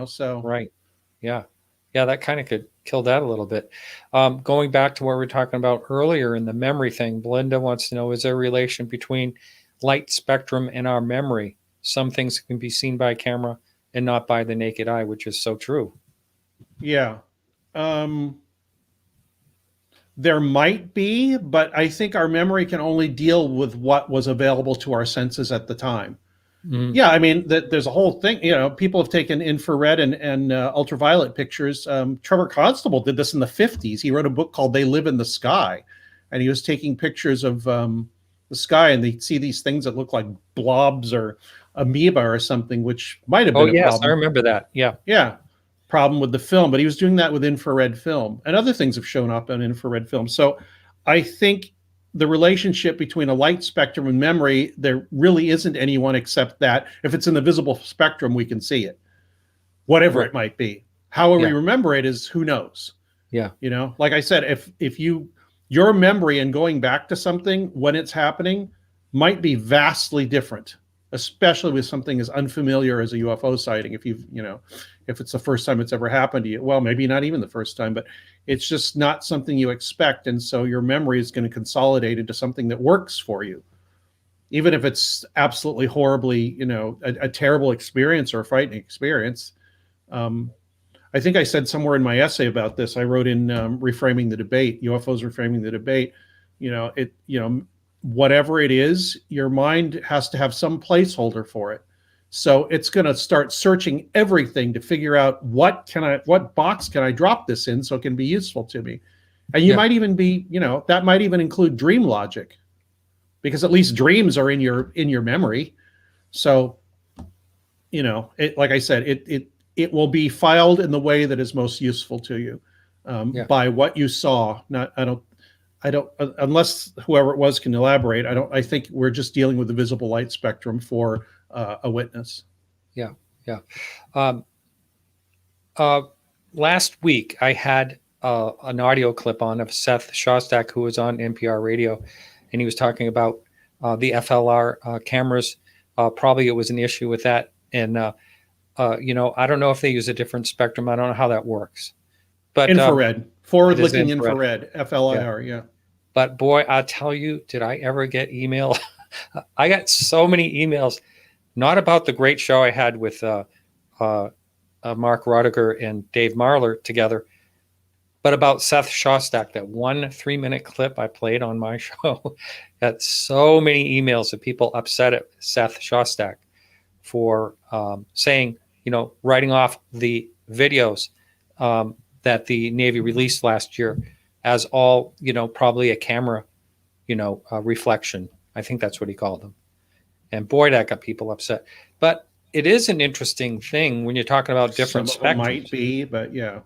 So right, yeah, that kind of could kill that a little bit. Going back to what we were talking about earlier in the memory thing, Belinda wants to know: is there a relation between light spectrum and our memory? Some things can be seen by camera and not by the naked eye, which is so true. Yeah. There might be, but I think our memory can only deal with what was available to our senses at the time. Yeah, I mean, there's a whole thing. People have taken infrared and ultraviolet pictures. Trevor Constable did this in the 50s. He wrote a book called They Live in the Sky, and he was taking pictures of the sky, and they see these things that look like blobs or amoeba or something, which might have been a problem. I remember that. Yeah. Problem with the film, but he was doing that with infrared film, and other things have shown up in infrared film. So I think the relationship between a light spectrum and memory, there really isn't any one, except that if it's in the visible spectrum, we can see it, whatever it might be. How we remember it is, who knows? Yeah. Like I said, if your memory and going back to something when it's happening might be vastly different, especially with something as unfamiliar as a UFO sighting. If it's the first time it's ever happened to you, well, maybe not even the first time, but it's just not something you expect. And so your memory is going to consolidate into something that works for you. Even if it's absolutely horribly, a terrible experience or a frightening experience. I think I said somewhere in my essay about this, I wrote in Reframing the Debate, UFOs Reframing the Debate, whatever it is, your mind has to have some placeholder for it. So it's going to start searching everything to figure out what box can I drop this in so it can be useful to me. And you might even be, that might even include dream logic, because at least dreams are in your memory. So, like I said, it will be filed in the way that is most useful to you, by what you saw. I don't, unless whoever it was can elaborate. I think we're just dealing with the visible light spectrum for a witness. Yeah. Last week I had an audio clip on of Seth Shostak, who was on NPR radio, and he was talking about the FLR cameras. Probably it was an issue with that. And, I don't know if they use a different spectrum. I don't know how that works. But infrared, forward-looking infrared, FLIR, yeah. But boy, I'll tell you, did I ever get email? I got so many emails, not about the great show I had with Mark Rodiger and Dave Marler together, but about Seth Shostak, that 1 3-minute clip I played on my show. Got so many emails of people upset at Seth Shostak for saying, writing off the videos that the Navy released last year as all, probably a camera, reflection. I think that's what he called them. And boy, that got people upset. But it is an interesting thing when you're talking about different spectrums. Might be, but yeah.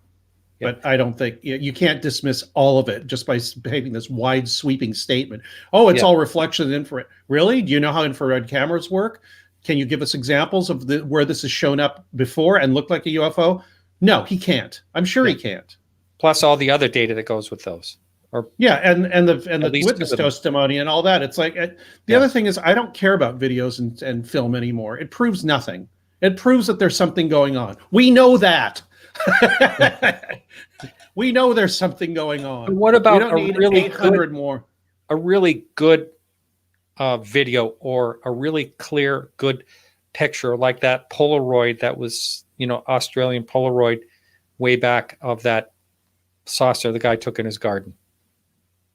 But I don't think you can't dismiss all of it just by making this wide sweeping statement. Oh, it's all reflection and infrared. Really? Do you know how infrared cameras work? Can you give us examples of where this has shown up before and looked like a UFO? No, he can't. I'm sure he can't. Plus all the other data that goes with those. And the witness testimony and all that. It's like the other thing is, I don't care about videos and film anymore. It proves nothing. It proves that there's something going on. We know that. We know there's something going on. What about a really 800 more? A really good video or a really clear, good picture like that Polaroid that was, Australian Polaroid way back of that saucer the guy took in his garden.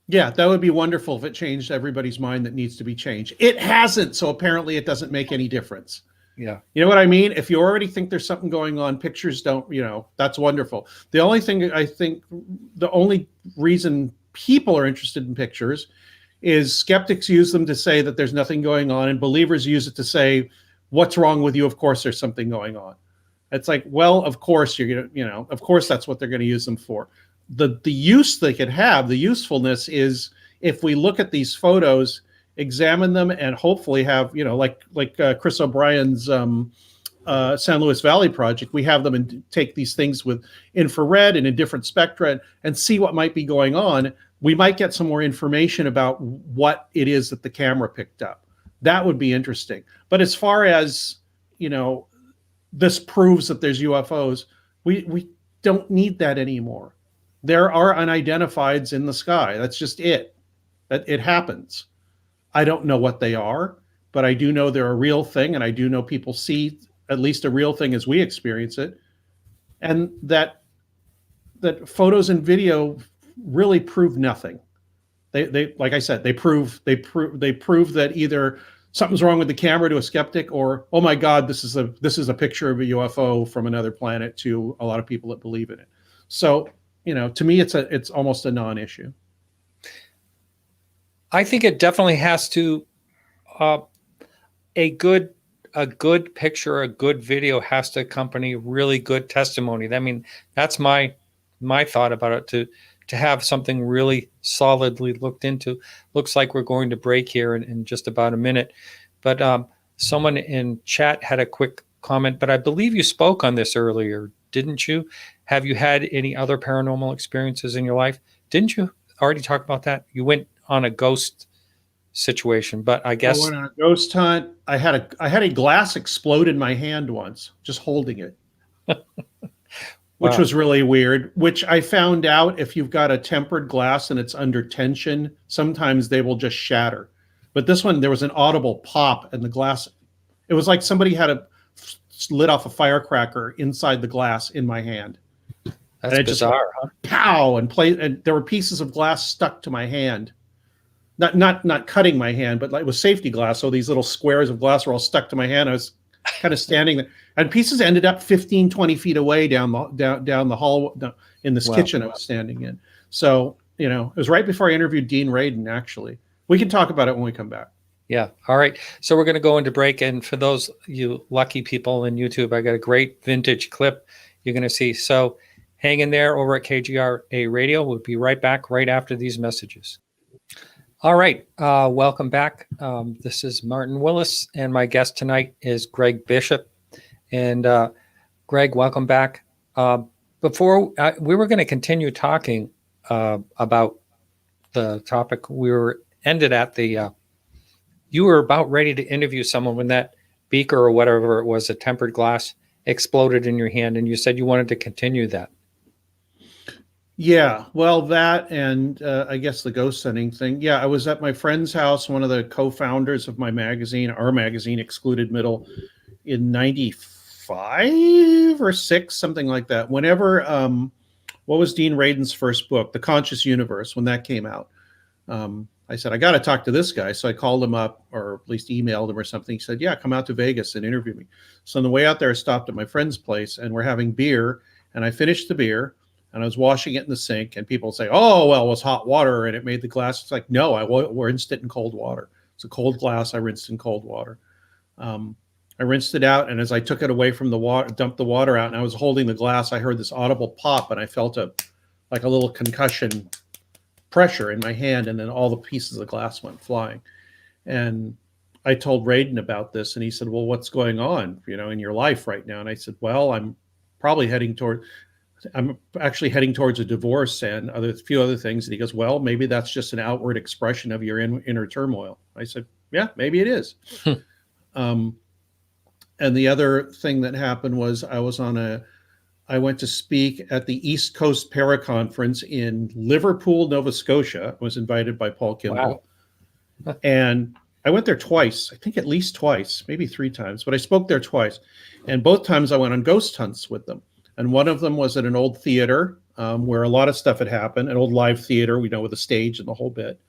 Yeah, that would be wonderful if it changed everybody's mind that needs to be changed. It hasn't, so apparently it doesn't make any difference. Yeah. You know what I mean? If you already think there's something going on, pictures don't, that's wonderful. The only reason people are interested in pictures is skeptics use them to say that there's nothing going on, and believers use it to say, what's wrong with you? Of course there's something going on. It's like, well, of course of course that's what they're going to use them for. The use they could have, the usefulness is if we look at these photos, examine them, and hopefully have, like Chris O'Brien's San Luis Valley project, we have them and take these things with infrared and in different spectra and see what might be going on. We might get some more information about what it is that the camera picked up. That would be interesting. But as far as, this proves that there's UFOs, we don't need that anymore. There are unidentifieds in the sky. That's just it. That it happens. I don't know what they are, but I do know they're a real thing, and I do know people see at least a real thing as we experience it. And that photos and video really prove nothing. They like I said, they prove that either something's wrong with the camera to a skeptic, or, oh my God, this is a picture of a UFO from another planet to a lot of people that believe in it. So, to me, it's almost a non-issue. I think it definitely has to, a good picture, a good video has to accompany really good testimony. I mean, that's my thought about it, to have something really solidly looked into. Looks like we're going to break here in just about a minute, but someone in chat had a quick comment, but I believe you spoke on this earlier, didn't you? Have you had any other paranormal experiences in your life? Didn't you already talk about that? You went on a ghost situation, but I guess I went on a ghost hunt. I had a glass explode in my hand once, just holding it, which was really weird. Which I found out, if you've got a tempered glass and it's under tension, sometimes they will just shatter. But this one, there was an audible pop, and the glass, it was like somebody had lit off a firecracker inside the glass in my hand. That's bizarre, huh? Pow, and there were pieces of glass stuck to my hand. Not cutting my hand, but it was safety glass. So these little squares of glass were all stuck to my hand. I was kind of standing there. And pieces ended up 15, 20 feet away down the hall in this kitchen I was standing in. So, it was right before I interviewed Dean Radin, actually. We can talk about it when we come back. Yeah. All right. So we're going to go into break. And for those you lucky people in YouTube, I got a great vintage clip you're going to see. So hang in there over at KGRA Radio. We'll be right back right after these messages. All right. Welcome back. This is Martin Willis, and my guest tonight is Greg Bishop. And Greg, welcome back. Before we were going to continue talking about the topic, we were ended at the you were about ready to interview someone when that beaker or whatever it was, a tempered glass, exploded in your hand, and you said you wanted to continue that. Yeah, well, that and I guess the ghost hunting thing. Yeah, I was at my friend's house, one of the co-founders of our magazine, Excluded Middle, in 95 or 6, something like that. Whenever, what was Dean Radin's first book, The Conscious Universe, when that came out? I said, I got to talk to this guy. So I called him up, or at least emailed him or something. He said, yeah, come out to Vegas and interview me. So on the way out there, I stopped at my friend's place and we're having beer. And I finished the beer and I was washing it in the sink. And people say, oh, well, it was hot water and it made the glass. It's like, no, we're rinsed it in cold water. It's a cold glass. I rinsed in cold water. I rinsed it out. And as I took it away from the water, dumped the water out, and I was holding the glass, I heard this audible pop and I felt like a little concussion pressure in my hand, and then all the pieces of glass went flying. And I told Radin about this, and he said, well, what's going on, in your life right now? And I said, well, I'm actually heading towards a divorce and a few other things. And he goes, well, maybe that's just an outward expression of your inner turmoil. I said, yeah, maybe it is. And the other thing that happened was I went to speak at the East Coast Paraconference in Liverpool, Nova Scotia. I was invited by Paul Kimball. Wow. And I went there twice, I think at least twice, maybe 3 times, but I spoke there twice. And both times I went on ghost hunts with them. And one of them was at an old theater where a lot of stuff had happened, an old live theater, with a stage and the whole bit.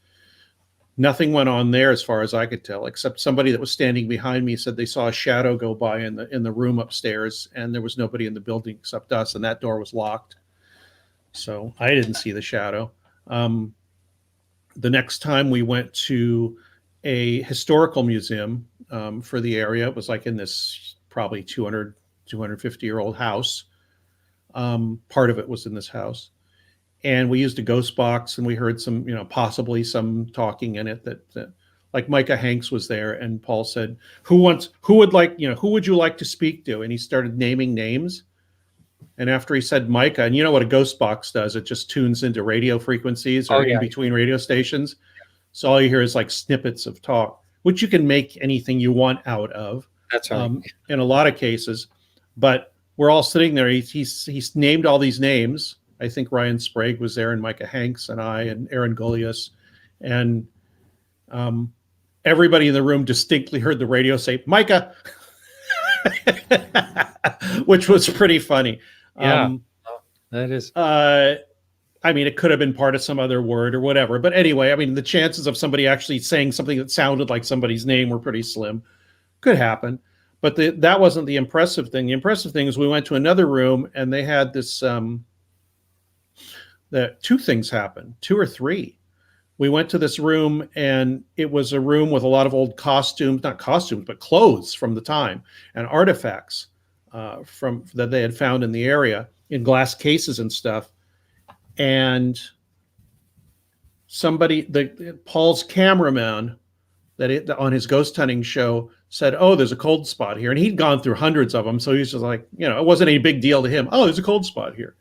Nothing went on there as far as I could tell, except somebody that was standing behind me said they saw a shadow go by in the room upstairs, and there was nobody in the building except us, and that door was locked. So I didn't see the shadow. The next time we went to a historical museum for the area. It was like in this probably 250-year-old house. Part of it was in this house. And we used a ghost box, and we heard some, possibly some talking in it that like Micah Hanks was there, and Paul said, who would you like to speak to? And he started naming names. And after he said Micah, and you know what a ghost box does, it just tunes into radio frequencies or in between radio stations. So all you hear is like snippets of talk, which you can make anything you want out of. That's right. In a lot of cases. But we're all sitting there. He's named all these names. I think Ryan Sprague was there, and Micah Hanks and I and Aaron Gullius. And everybody in the room distinctly heard the radio say, Micah, which was pretty funny. Yeah, that is. I mean, it could have been part of some other word or whatever. But anyway, I mean, the chances of somebody actually saying something that sounded like somebody's name were pretty slim. Could happen. But that wasn't the impressive thing. The impressive thing is we went to another room, and they had this, that 2 things happened, 2 or 3. We went to this room, and it was a room with a lot of old costumes, not costumes, but clothes from the time, and artifacts from that they had found in the area in glass cases and stuff. And Paul's cameraman on his ghost hunting show said, oh, there's a cold spot here. And he'd gone through hundreds of them. So he's just like, it wasn't any big deal to him. Oh, there's a cold spot here.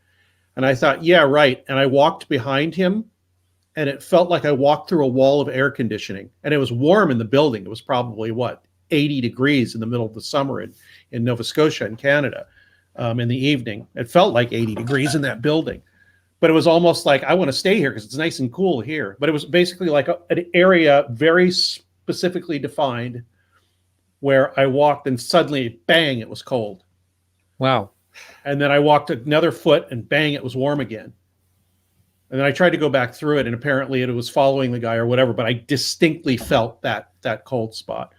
And I thought, yeah, right. And I walked behind him, and it felt like I walked through a wall of air conditioning, and it was warm in the building. It was probably 80 degrees in the middle of the summer in Nova Scotia in Canada in the evening. It felt like 80 degrees in that building. But it was almost like, I want to stay here because it's nice and cool here. But it was basically like an area very specifically defined where I walked, and suddenly, bang, it was cold. Wow. And then I walked another foot, and bang, it was warm again. And then I tried to go back through it, and apparently it was following the guy or whatever, but I distinctly felt that cold spot.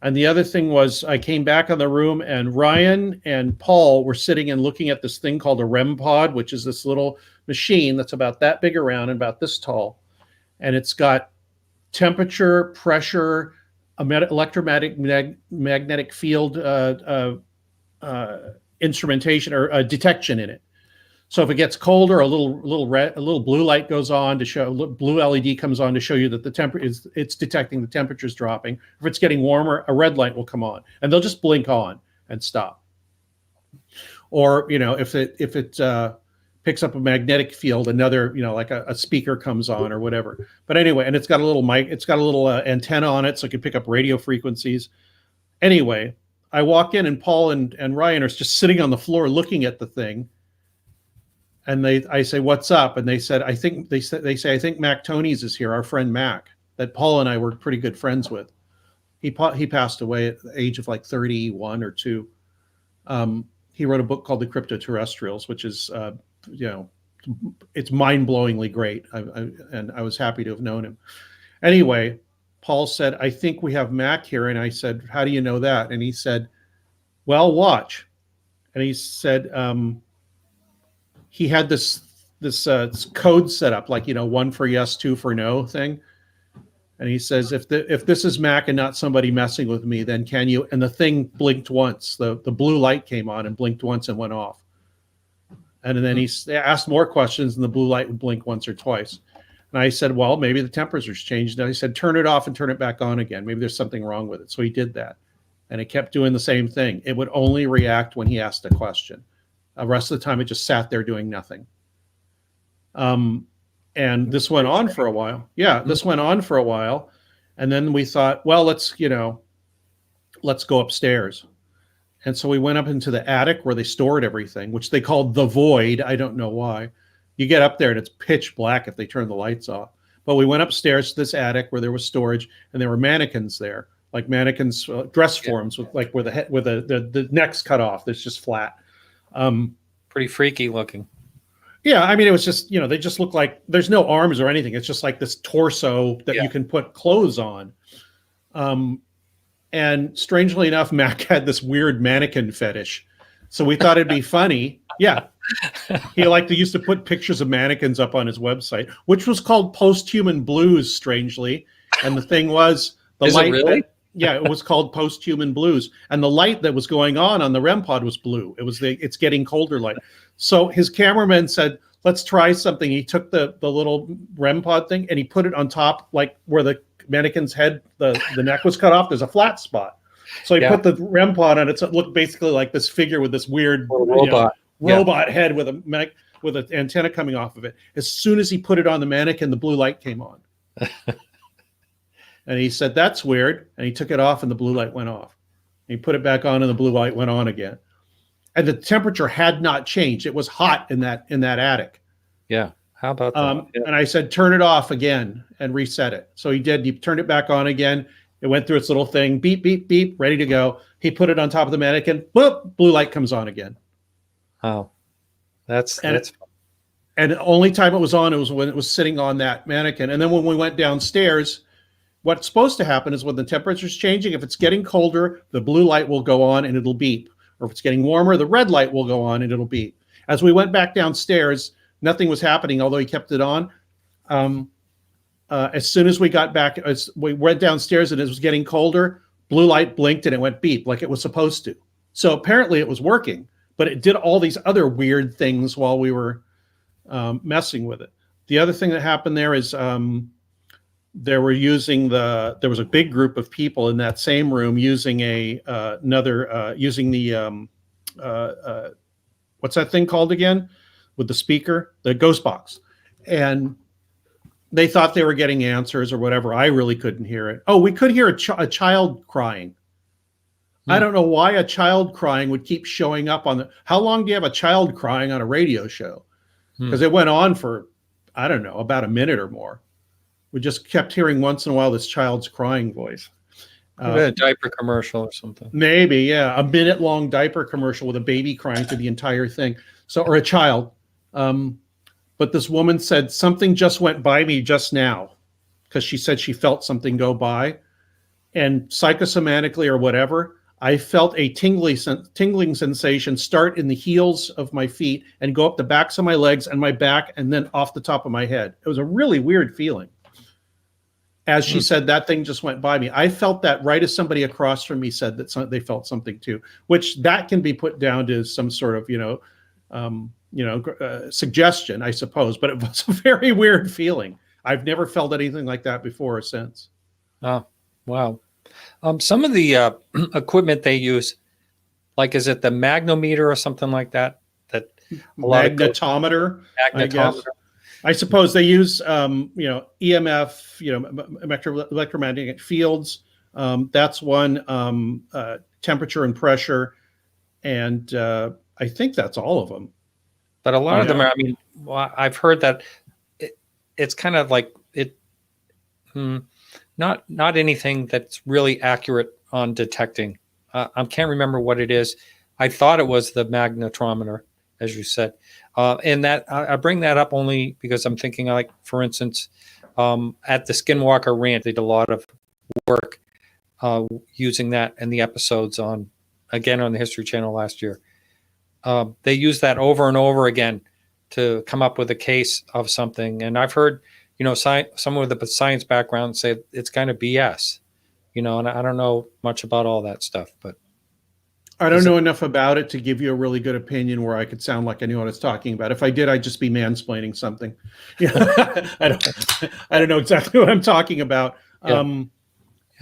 And the other thing was I came back on the room and Ryan and Paul were sitting and looking at this thing called a REM pod, which is this little machine that's about that big around and about this tall. And it's got temperature, pressure, electromagnetic field instrumentation or detection in it. So if it gets colder, a little blue light goes on to show, blue LED comes on to show you that the temperature is, it's detecting the temperature's dropping. If it's getting warmer, a red light will come on, and they'll just blink on and stop. Or if it picks up a magnetic field, another like a speaker comes on or whatever. But anyway, and it's got a little mic, it's got a little antenna on it, so it can pick up radio frequencies. Anyway, I walk in and Paul and Ryan are just sitting on the floor looking at the thing. And I say, "What's up?" And they said, "I think I think Mac Tony's is here. Our friend Mac, that Paul and I were pretty good friends with. He passed away at the age of like 31 or 2. He wrote a book called The Cryptoterrestrials, which is it's mind-blowingly great. And I was happy to have known him. Anyway, Paul said, "I think we have Mac here." And I said, "How do you know that?" And he said, "Well, watch." And he said, he had this code set up, like 1 for yes, 2 for no thing. And he says, if this is Mac and not somebody messing with me, then can you? And the thing blinked once. The blue light came on and blinked once and went off. And then he asked more questions, and the blue light would blink once or twice. And I said, "Well, maybe the temperature's changed." And I said, "Turn it off and turn it back on again. Maybe there's something wrong with it." So he did that, and it kept doing the same thing. It would only react when he asked a question. The rest of the time, it just sat there doing nothing. And this went on for a while. Yeah, this went on for a while. And then we thought, well, let's go upstairs. And so we went up into the attic where they stored everything, which they called the void. I don't know why. You get up there and it's pitch black if they turn the lights off. But we went upstairs to this attic where there was storage, and there were mannequins there, like mannequins, dress forms with like where the neck's cut off. That's just flat. Pretty freaky looking. Yeah, I mean, it was just, they just look like there's no arms or anything. It's just like this torso that you can put clothes on. And strangely enough, Mac had this weird mannequin fetish. So we thought it'd be funny. Yeah. He used to put pictures of mannequins up on his website, which was called Post-Human Blues, strangely. And the thing was, the Is light. it really? Yeah, it was called Post-Human Blues. And the light that was going on the REM pod was blue. It was it's getting colder light. So his cameraman said, "Let's try something." He took the little REM pod thing and he put it on top, like where the mannequin's head, the neck was cut off. There's a flat spot. So he put the REM pod on it. So it looked basically like this figure with this weird robot head with an antenna coming off of it. As soon as he put it on the mannequin, the blue light came on. And he said, "That's weird." And he took it off and the blue light went off. And he put it back on and the blue light went on again. And the temperature had not changed. It was hot in that attic. Yeah. How about that? And I said, "Turn it off again and reset it." So he did. He turned it back on again. It went through its little thing, beep, beep, beep, ready to go. He put it on top of the mannequin. Whoop, blue light comes on again. Oh, that's and the only time it was on, it was when it was sitting on that mannequin. And then when we went downstairs, what's supposed to happen is when the temperature's changing, if it's getting colder, the blue light will go on and it'll beep. Or if it's getting warmer, the red light will go on and it'll beep. As we went back downstairs, nothing was happening, although he kept it on. As soon as we got back, as we went downstairs and it was getting colder, blue light blinked and it went beep like it was supposed to. So apparently it was working, but it did all these other weird things while we were messing with it. The other thing that happened there is there was a big group of people in that same room using what's that thing called again with the speaker, the ghost box. And they thought they were getting answers or whatever. I really couldn't hear it. Oh, we could hear a child crying. I don't know why a child crying would keep showing up how long do you have a child crying on a radio show? Because it went on for, I don't know, about a minute or more. We just kept hearing once in a while this child's crying voice. A diaper commercial or something. Maybe, yeah. A minute-long diaper commercial with a baby crying through the entire thing. Or a child. But this woman said, "Something just went by me just now," because she said she felt something go by. and psychosomatically or whatever, I felt a tingling sensation start in the heels of my feet and go up the backs of my legs and my back and then off the top of my head. It was a really weird feeling. As she said, that thing just went by me. I felt that right as somebody across from me said that they felt something too, which that can be put down to some sort of, suggestion, I suppose. But it was a very weird feeling. I've never felt anything like that before or since. Oh, wow. Some of the equipment they use, like, is it the magnometer or something like that? That Magnetometer, I guess. I suppose they use, EMF, electromagnetic fields. That's one. Temperature and pressure, and I think that's all of them. But a lot of them are. I mean, I've heard that it's kind of like it. Not anything that's really accurate on detecting. I can't remember what it is. I thought it was the magnetometer, as you said. And that I bring that up only because I'm thinking, like, for instance, at the Skinwalker Ranch, they did a lot of work using that in the episodes on the History Channel last year. They used that over and over again to come up with a case of something. And I've heard, someone with a science background say it's kind of BS, and I don't know much about all that stuff, but. I don't know enough about it to give you a really good opinion where I could sound like I knew what I was talking about. If I did, I'd just be mansplaining something. I don't know exactly what I'm talking about. Yeah.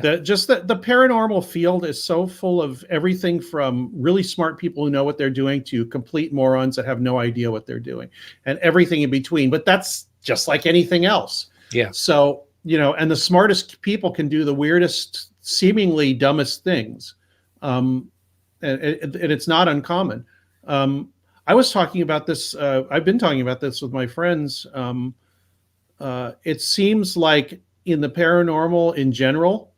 The paranormal field is so full of everything from really smart people who know what they're doing to complete morons that have no idea what they're doing, and everything in between. But that's just like anything else. Yeah. So, and the smartest people can do the weirdest, seemingly dumbest things. And it's not uncommon. I was talking about this. I've been talking about this with my friends. It seems like in the paranormal in general,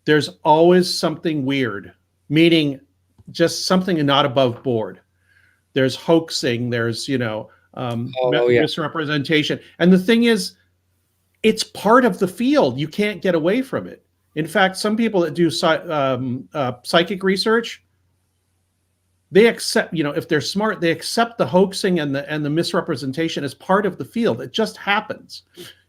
there's always something weird, meaning just something not above board. There's hoaxing. There's misrepresentation. And the thing is, it's part of the field. You can't get away from it. In fact, some people that do psychic research, they accept, if they're smart, they accept the hoaxing and the misrepresentation as part of the field. It just happens,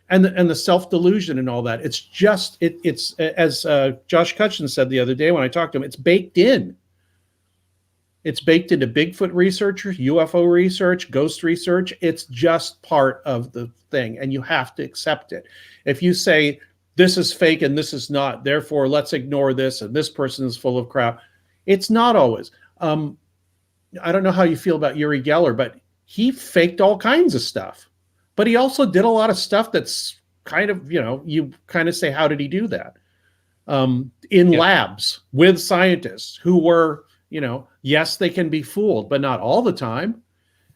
and the self delusion and all that. It's just it's as Josh Cutchin said the other day when I talked to him. It's baked in. It's baked into Bigfoot research, UFO research, ghost research. It's just part of the thing, and you have to accept it. If you say this is fake and this is not, therefore let's ignore this, and this person is full of crap, it's not always. I don't know how you feel about Uri Geller, but he faked all kinds of stuff. But he also did a lot of stuff that's kind of, you kind of say, how did he do that? In labs with scientists who were, yes, they can be fooled, but not all the time.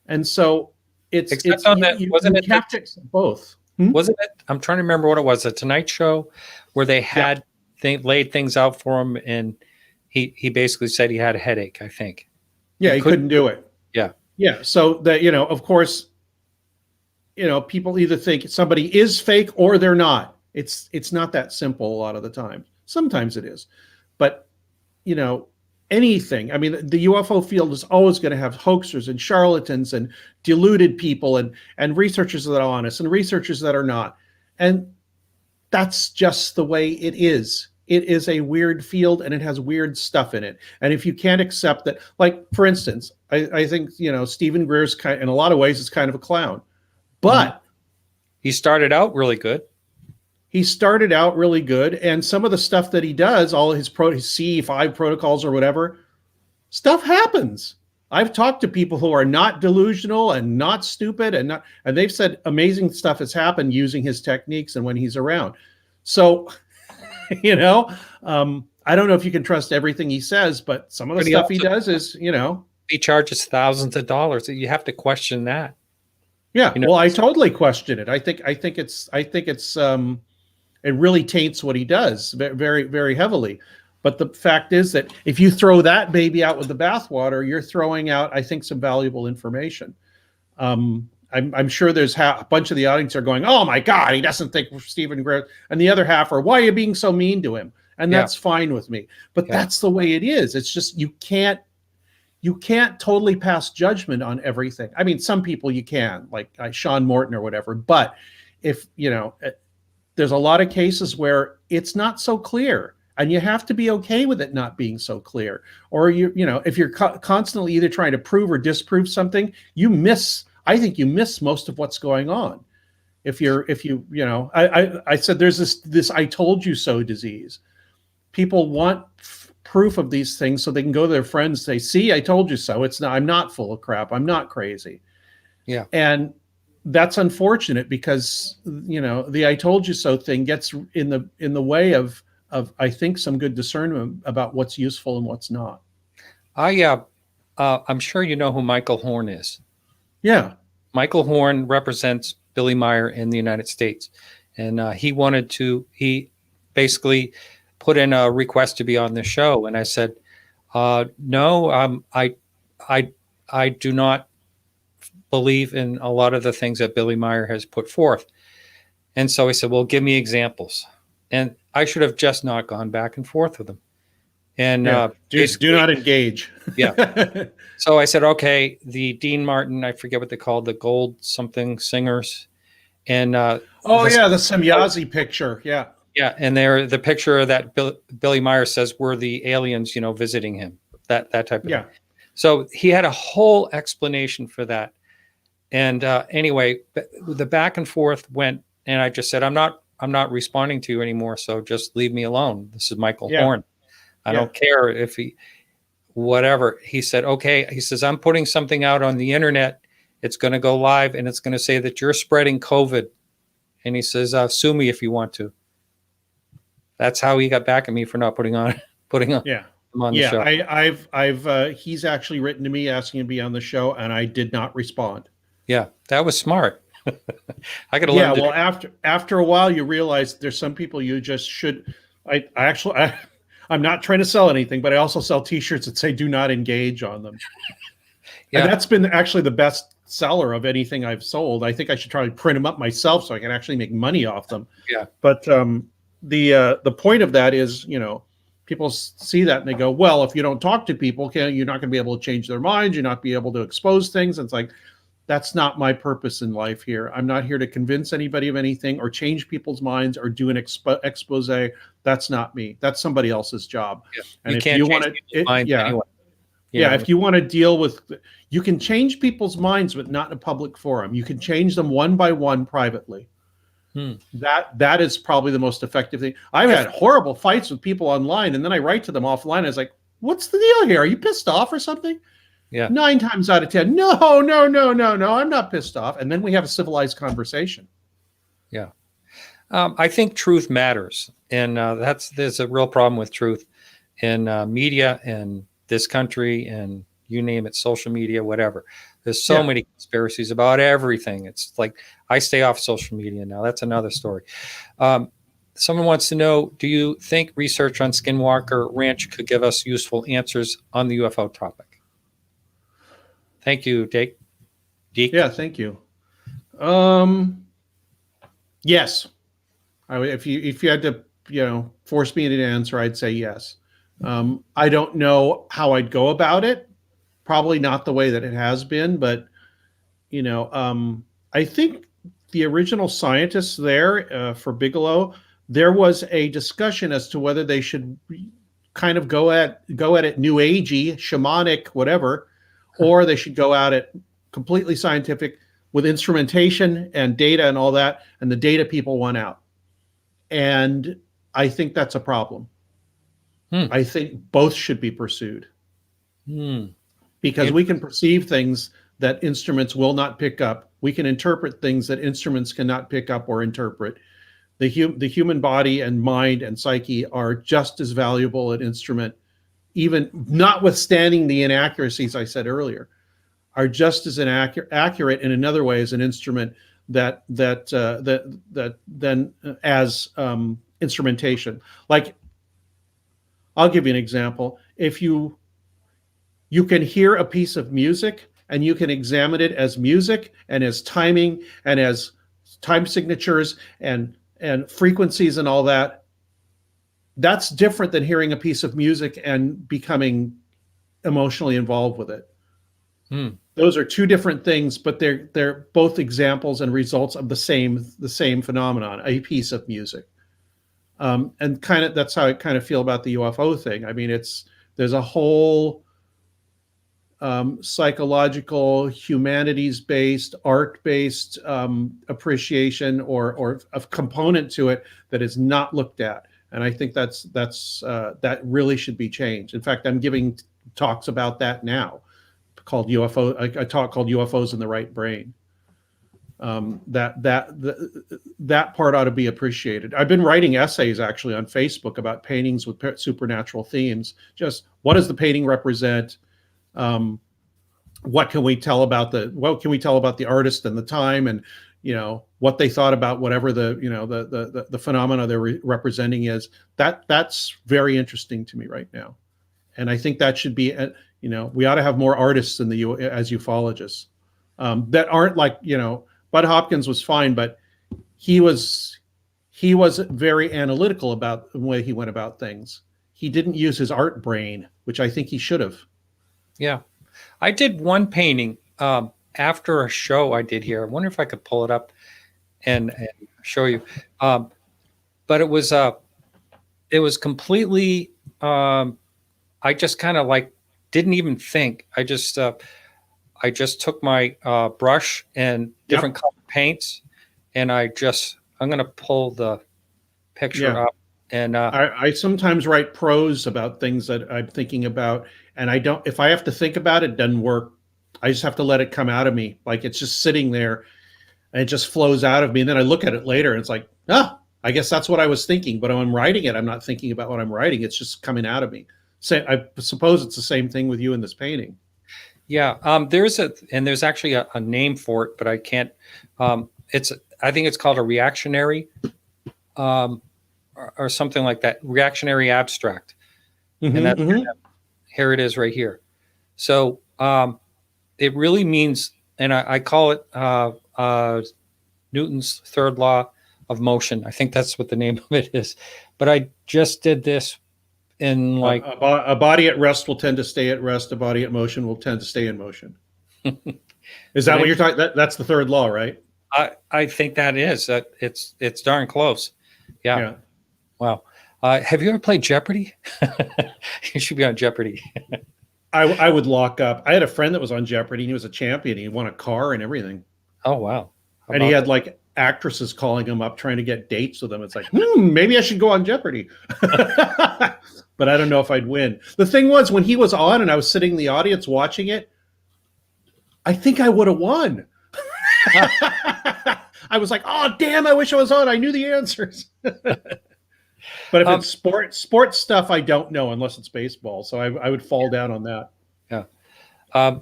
And so wasn't it both? Wasn't it? I'm trying to remember what it was. The Tonight Show, where they had laid things out for him, and he basically said he had a headache, I think. Yeah, he couldn't do it. Yeah. Yeah. So that, of course, people either think somebody is fake or they're not. It's not that simple a lot of the time. Sometimes it is. But, anything. I mean, the UFO field is always going to have hoaxers and charlatans and deluded people and researchers that are honest and researchers that are not. And that's just the way it is. It is a weird field and it has weird stuff in it. And if you can't accept that, like, for instance, I think, Stephen Greer's in a lot of ways is kind of a clown, but he started out really good. And some of the stuff that he does, all his CE5 protocols or whatever, stuff happens. I've talked to people who are not delusional and not stupid and they've said amazing stuff has happened using his techniques and when he's around. So, I don't know if you can trust everything he says, but some of the stuff he does is, he charges thousands of dollars. You have to question that. Yeah. Well, I totally question it. I think it really taints what he does very, very heavily. But the fact is that if you throw that baby out with the bathwater, you're throwing out, I think, some valuable information. I'm sure there's a bunch of the audience are going, oh my God, he doesn't think Stephen Greer. And the other half are, why are you being so mean to him? and Yeah. that's fine with me. But Yeah. that's the way it is. It's just you can't totally pass judgment on everything. I mean, some people you can, like Sean Morton or whatever. But if there's a lot of cases where it's not so clear, and you have to be okay with it not being so clear. Or if you're constantly either trying to prove or disprove something, I think you miss most of what's going on. I said there's this "I told you so" disease. People want proof of these things so they can go to their friends and say, "See, I told you so. I'm not full of crap. I'm not crazy." Yeah. And that's unfortunate because the "I told you so" thing gets in the way of I think some good discernment about what's useful and what's not. I'm sure you know who Michael Horn is. Yeah. Michael Horn represents Billy Meyer in the United States, and he basically put in a request to be on the show, and I said, no, I do not believe in a lot of the things that Billy Meyer has put forth. And so he said, well, give me examples. And I should have just not gone back and forth with him. And do not engage. Yeah. So I said, okay, the Dean Martin, I forget what they called, the gold something singers. And the Semyazi picture. Yeah. Yeah. And they're the picture that Billy Meyer says were the aliens, visiting him, that type of thing. So he had a whole explanation for that. And anyway, the back and forth went, and I just said, I'm not responding to you anymore. So just leave me alone. This is Michael Horn. I don't care if whatever. He said, okay. He says, I'm putting something out on the internet. It's going to go live and it's going to say that you're spreading COVID. And he says, sue me if you want to. That's how he got back at me for not putting on him on the show. He's actually written to me asking to be on the show, and I did not respond. Yeah, that was smart. I could have learned. Yeah, well, after a while, you realize there's some people you just should. I'm not trying to sell anything, but I also sell T-shirts that say "Do not engage" on them. Yeah. And that's been actually the best seller of anything I've sold. I think I should try to print them up myself so I can actually make money off them. Yeah. But the point of that is, people see that and they go, well, if you don't talk to people, you're not going to be able to change their minds. You're not be able to expose things. And it's like, that's not my purpose in life here. I'm not here to convince anybody of anything or change people's minds or do an expose. That's not me. That's somebody else's job. Yeah. And if you want to, anyway. If you want to deal with, you can change people's minds, but not in a public forum. You can change them one by one privately. That is probably the most effective thing. I've had horrible fights with people online, and then I write to them offline. I was like, "What's the deal here? Are you pissed off or something?" Yeah. 9 times out of 10, no, I'm not pissed off. And then we have a civilized conversation. Yeah. I think truth matters. And there's a real problem with truth in media and this country and you name it, social media, whatever. There's so many conspiracies about everything. It's like I stay off social media now. That's another story. Someone wants to know, do you think research on Skinwalker Ranch could give us useful answers on the UFO topic? Thank you, Deke. Yeah, thank you. Yes. If you had to, force me into an answer, I'd say yes. I don't know how I'd go about it. Probably not the way that it has been, but I think the original scientists there for Bigelow, there was a discussion as to whether they should kind of go at it new agey, shamanic, whatever, or they should go at it completely scientific with instrumentation and data and all that, and the data people won out. And I think that's a problem. I think both should be pursued. Because we can perceive things that instruments will not pick up. We can interpret things that instruments cannot pick up or interpret. The human body and mind and psyche are just as valuable an instrument, even notwithstanding the inaccuracies I said earlier, are just as accurate in another way as an instrument that as instrumentation. Like, I'll give you an example. If you can hear a piece of music and you can examine it as music and as timing and as time signatures and frequencies and all that, that's different than hearing a piece of music and becoming emotionally involved with it. Those are two different things, but they're both examples and results of the same phenomenon, a piece of music. And kind of that's how I kind of feel about the UFO thing. I mean, there's a whole psychological, humanities-based, art-based appreciation or a component to it that is not looked at. And I think that really should be changed. In fact, I'm giving talks about that now, called a talk called UFOs in the Right Brain. That part ought to be appreciated. I've been writing essays actually on Facebook about paintings with supernatural themes. Just what does the painting represent? What can we tell about the artist and the time, and what they thought about whatever the phenomena they're representing is. That's very interesting to me right now, and I think that should be we ought to have more artists as ufologists that aren't like Bud Hopkins was fine, but he was very analytical about the way he went about things. He didn't use his art brain, which I think he should have. Yeah. I did one painting after a show I did here. I wonder if I could pull it up and show you. But it was completely, I just kind of like didn't even think. I just took my brush and different color paints, and I'm going to pull the picture up. And I sometimes write prose about things that I'm thinking about, and if I have to think about it, it doesn't work. I just have to let it come out of me. Like it's just sitting there and it just flows out of me. And then I look at it later and it's like, I guess that's what I was thinking. But when I'm writing it, I'm not thinking about what I'm writing. It's just coming out of me. So I suppose it's the same thing with you in this painting. Yeah. There's actually a name for it, but I can't, I think it's called a reactionary, or something like that. Reactionary abstract. And that's here it is right here. So it really means, and I call it Newton's third law of motion. I think that's what the name of it is. But I just did this in like a body at rest will tend to stay at rest. A body at motion will tend to stay in motion. Is that what you're talking? That's the third law, right? I think that is. It's darn close. Yeah. Wow. Have you ever played Jeopardy? You should be on Jeopardy. I would lock up. I had a friend that was on Jeopardy. And he was a champion. He won a car and everything. Oh, wow. And he had like actresses calling him up trying to get dates with him. It's like, maybe I should go on Jeopardy. But I don't know if I'd win. The thing was, when he was on and I was sitting in the audience watching it, I think I would have won. I was like, oh, damn, I wish I was on. I knew the answers. But if it's sports stuff, I don't know unless it's baseball. So I would fall down on that. Yeah.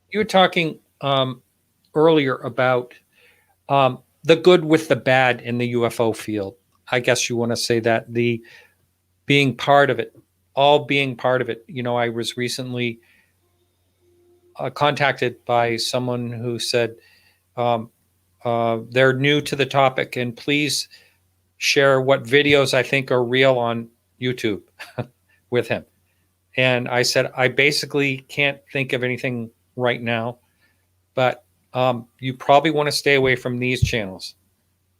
You were talking earlier about the good with the bad in the UFO field. I guess you want to say that the being part of it, all being part of it. I was recently contacted by someone who said they're new to the topic and please share what videos I think are real on YouTube with him. And I said, I basically can't think of anything right now, but you probably want to stay away from these channels.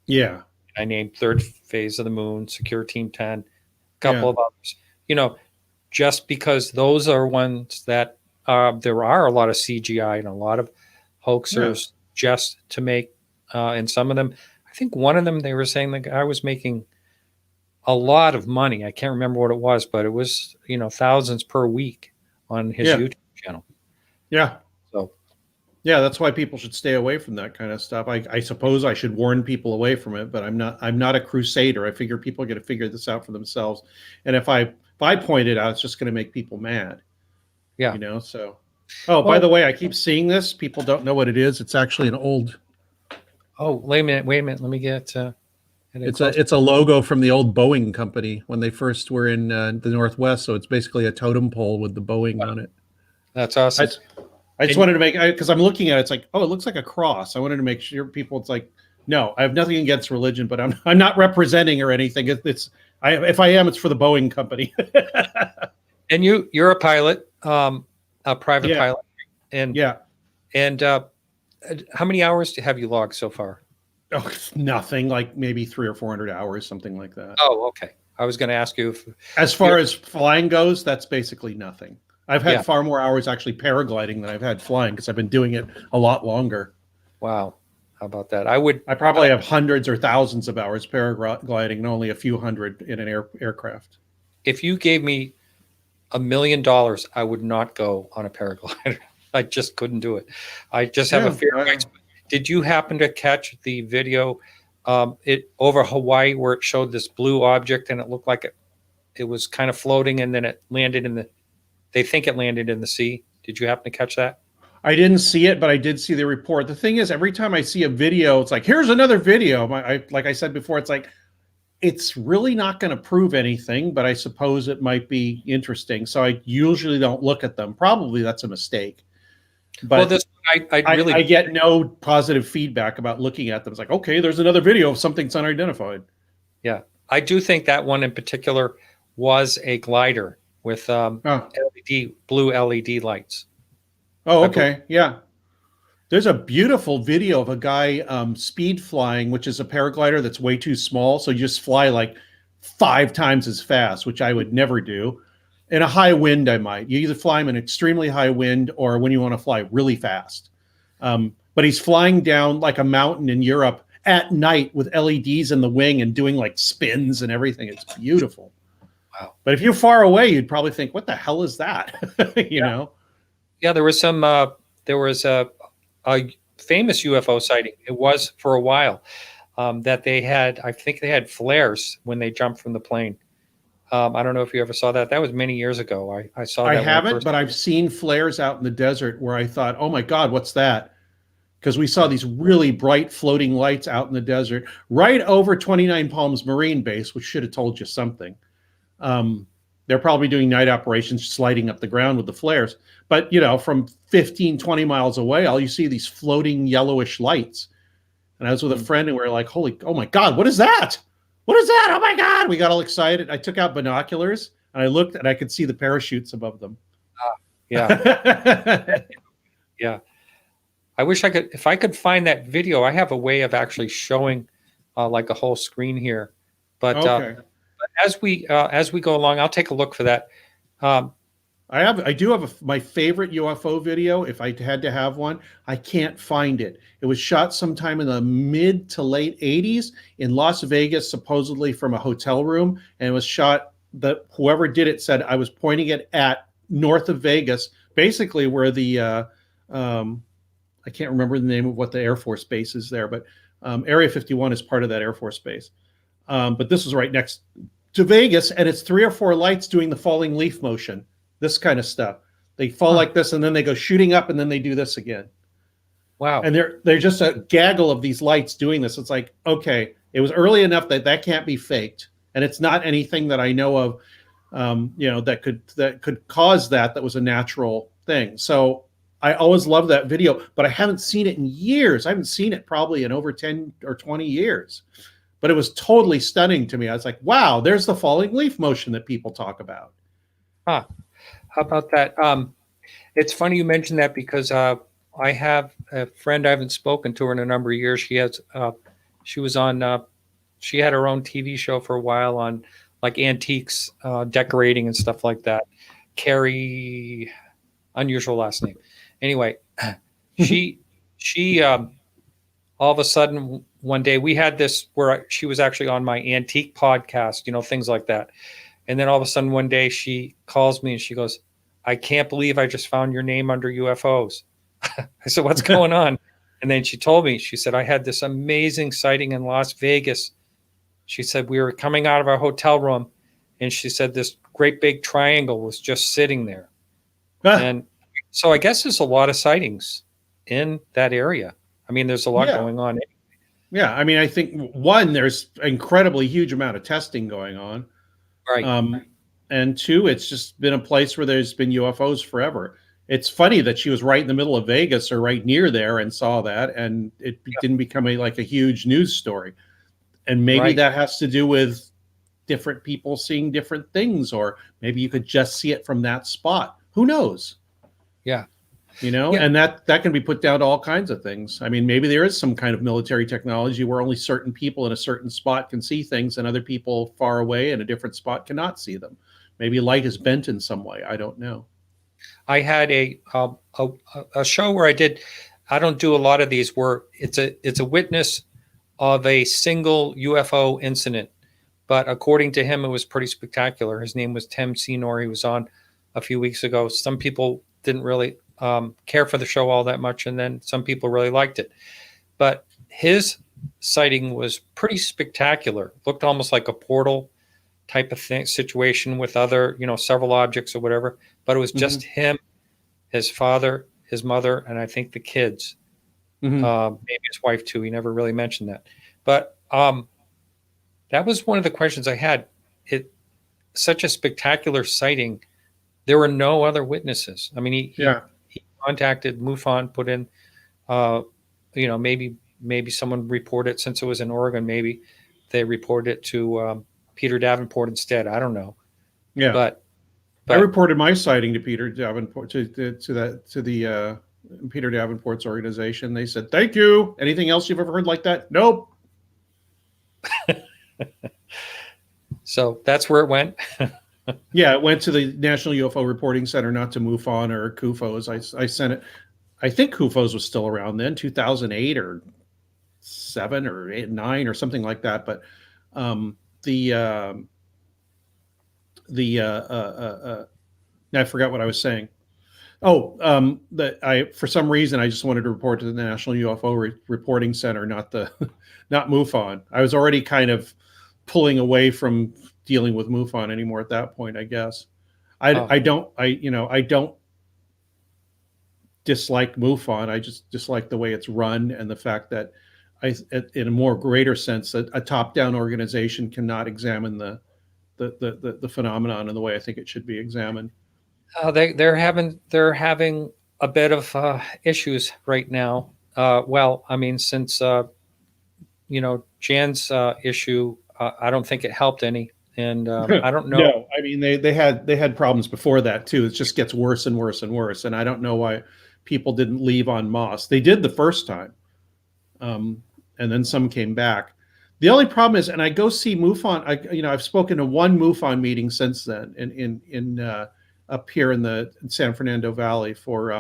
Yeah. I named Third Phase of the Moon, Secure Team 10, a couple of others, just because those are ones that there are a lot of CGI and a lot of hoaxers just to make, and some of them, I think one of them, they were saying the guy was making a lot of money. I can't remember what it was, but it was, thousands per week on his YouTube channel. Yeah. So, yeah, that's why people should stay away from that kind of stuff. I suppose I should warn people away from it, but I'm not a crusader. I figure people are going to figure this out for themselves. And if I point it out, it's just going to make people mad. Yeah. So. Oh, by the way, I keep seeing this. People don't know what it is. It's actually an old. Oh, wait a minute. Let me get. It's a logo from the old Boeing company when they first were in the Northwest. So it's basically a totem pole with the Boeing on it. That's awesome. I just wanted to make, because I'm looking at it, it's like, oh, it looks like a cross. I wanted to make sure people, it's like, no, I have nothing against religion, but I'm not representing or anything. If I am, it's for the Boeing company. And you're a pilot, a private Yeah. pilot, and Yeah. and how many hours have you logged so far? Oh, nothing, like maybe 300 or 400 hours, something like that. Oh, okay. I was going to ask you if As far as flying goes, that's basically nothing. I've had Yeah. far more hours actually paragliding than I've had flying because I've been doing it a lot longer. Wow. How about that? I probably have hundreds or thousands of hours paragliding and only a few hundred in an aircraft. If you gave me $1 million, I would not go on a paraglider. I just couldn't do it. I just have a fear of heights. Did you happen to catch the video it over Hawaii where it showed this blue object and it looked like it was kind of floating and then it landed they think it landed in the sea? Did you happen to catch that? I didn't see it, but I did see the report. The thing is, every time I see a video, it's like, here's another video. Like I said before, it's like, it's really not going to prove anything, but I suppose it might be interesting. So I usually don't look at them. Probably that's a mistake. But I get no positive feedback about looking at them. It's like, okay, there's another video of something's unidentified. Yeah. I do think that one in particular was a glider with blue LED lights. Oh, okay. Yeah. There's a beautiful video of a guy speed flying, which is a paraglider that's way too small. So you just fly like 5 times as fast, which I would never do. In a high wind, I might. You either fly him in extremely high wind or when you want to fly really fast. But he's flying down like a mountain in Europe at night with LEDs in the wing and doing like spins and everything. It's beautiful. Wow. But if you're far away, you'd probably think, what the hell is that? you know? Yeah, there was a famous UFO sighting. It was for a while that I think they had flares when they jumped from the plane. I don't know if you ever saw that. That was many years ago. I saw that. I haven't, but I've seen flares out in the desert where I thought, oh my God, what's that? Because we saw these really bright floating lights out in the desert right over 29 Palms Marine Base, which should have told you something. They're probably doing night operations, sliding up the ground with the flares. But, from 15, 20 miles away, all you see these floating yellowish lights. And I was with a friend and we were like, oh my God, what is that? What is that? Oh my God. We got all excited. I took out binoculars and I looked and I could see the parachutes above them. Yeah. Yeah. I wish if I could find that video. I have a way of actually showing like a whole screen here. But okay. As we go along, I'll take a look for that. I do have my favorite UFO video. If I had to have one, I can't find it. It was shot sometime in the mid to late 80s in Las Vegas, supposedly from a hotel room. And it was shot whoever did it said I was pointing it at north of Vegas, basically where the, I can't remember the name of what the Air Force base is there, but Area 51 is part of that Air Force base. But this is right next to Vegas, and it's 3 or 4 lights doing the falling leaf motion, this kind of stuff. They fall like this, and then they go shooting up, and then they do this again. Wow. And they're just a gaggle of these lights doing this. It's like, okay, it was early enough that can't be faked, and it's not anything that I know of, that could cause that was a natural thing. So I always love that video, but I haven't seen it in years. I haven't seen it probably in over 10 or 20 years. But it was totally stunning to me. I was like, wow, there's the falling leaf motion that people talk about. Huh. How about that? It's funny you mentioned that because I have a friend I haven't spoken to her in a number of years. She had her own TV show for a while on like antiques, decorating and stuff like that. Carrie, unusual last name. Anyway, she all of a sudden one day we had this where she was actually on my antique podcast, things like that. And then all of a sudden one day she calls me and she goes, I can't believe I just found your name under UFOs. I said, what's going on? And then she told me, she said, I had this amazing sighting in Las Vegas. She said, we were coming out of our hotel room and she said, this great big triangle was just sitting there. And so I guess there's a lot of sightings in that area. I mean, there's a lot going on. Yeah. I mean, I think there's incredibly huge amount of testing going on. Right. And 2, it's just been a place where there's been UFOs forever. It's funny that she was right in the middle of Vegas or right near there and saw that, and it didn't become a huge news story. And maybe that has to do with different people seeing different things, or maybe you could just see it from that spot. Who knows? Yeah. Yeah. And that can be put down to all kinds of things. I mean, maybe there is some kind of military technology where only certain people in a certain spot can see things and other people far away in a different spot cannot see them. Maybe light is bent in some way. I don't know. I had a show where I don't do a lot of these, where it's a witness of a single UFO incident, but according to him, it was pretty spectacular. His name was Tim Senor. He was on a few weeks ago. Some people didn't really care for the show all that much, and then some people really liked it. But his sighting was pretty spectacular. Looked almost like a portal type of thing, situation with other, several objects or whatever. But it was just him, his father, his mother, and I think the kids. Maybe his wife too. He never really mentioned that. But that was one of the questions I had. Such a spectacular sighting. There were no other witnesses. I mean, he contacted MUFON, put in, maybe someone reported, since it was in Oregon, maybe they reported it to Peter Davenport instead. I don't know. Yeah. But I reported my sighting to Peter Davenport, to the Peter Davenport's organization. They said, "Thank you. Anything else you've ever heard like that?" Nope. So that's where it went. Yeah, it went to the National UFO Reporting Center, not to MUFON or CUFOS. I sent it. I think CUFOS was still around then, 2008 or 7 or 8, 9 or something like that. But I forgot what I was saying. For some reason I just wanted to report to the National UFO Reporting Center, not MUFON. I was already kind of pulling away from dealing with MUFON anymore at that point, I guess. I don't dislike MUFON. I just dislike the way it's run, and the fact that in a more greater sense, that a top-down organization cannot examine the phenomenon in the way I think it should be examined. They're having a bit of issues right now. Well, I mean, since Jan's issue, I don't think it helped any, and I don't know. No, I mean they had problems before that too. It just gets worse and worse and worse, and I don't know why people didn't leave en masse. They did the first time, and then some came back. The only problem is, and I go see MUFON. I've spoken to one MUFON meeting since then in up here in San Fernando Valley for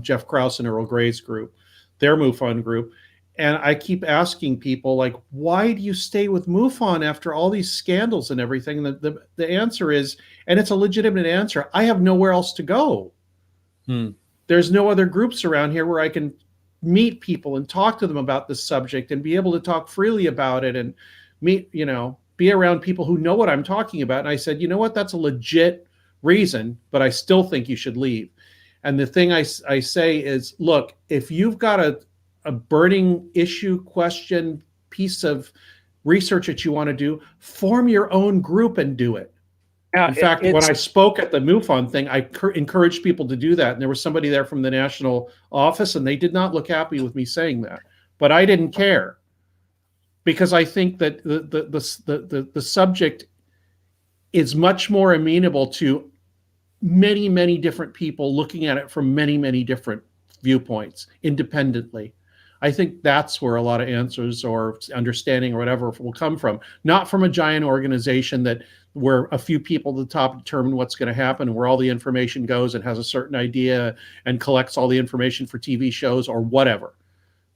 Jeff Krause and Earl Gray's group, their MUFON group. And I keep asking people, like, why do you stay with MUFON after all these scandals and everything? And the answer is, and it's a legitimate answer, I have nowhere else to go. There's no other groups around here where I can meet people and talk to them about this subject and be able to talk freely about it and be around people who know what I'm talking about. And I said, you know what, that's a legit reason, but I still think you should leave. And the thing I say is, look, if you've got a burning issue, question, piece of research that you want to do, form your own group and do it. In fact, when I spoke at the MUFON thing, I encouraged people to do that. And there was somebody there from the national office, and they did not look happy with me saying that. But I didn't care, because I think that the subject is much more amenable to many, many different people looking at it from many, many different viewpoints independently. I think that's where a lot of answers or understanding or whatever will come from, not from a giant organization where a few people at the top determine what's going to happen and where all the information goes and has a certain idea and collects all the information for TV shows or whatever.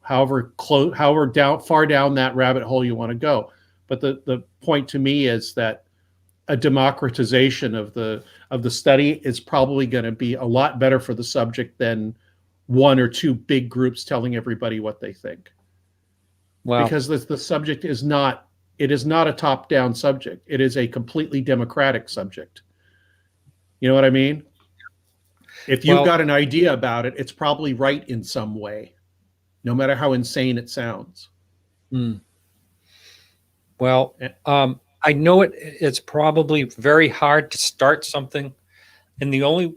However far down that rabbit hole you want to go. But the point to me is that a democratization of the study is probably going to be a lot better for the subject than one or two big groups telling everybody what they think. Wow. Because the subject is not a top-down subject. It is a completely democratic subject. You know what I mean? If you've got an idea about it, it's probably right in some way, no matter how insane it sounds. Well, I know it's probably very hard to start something. And the only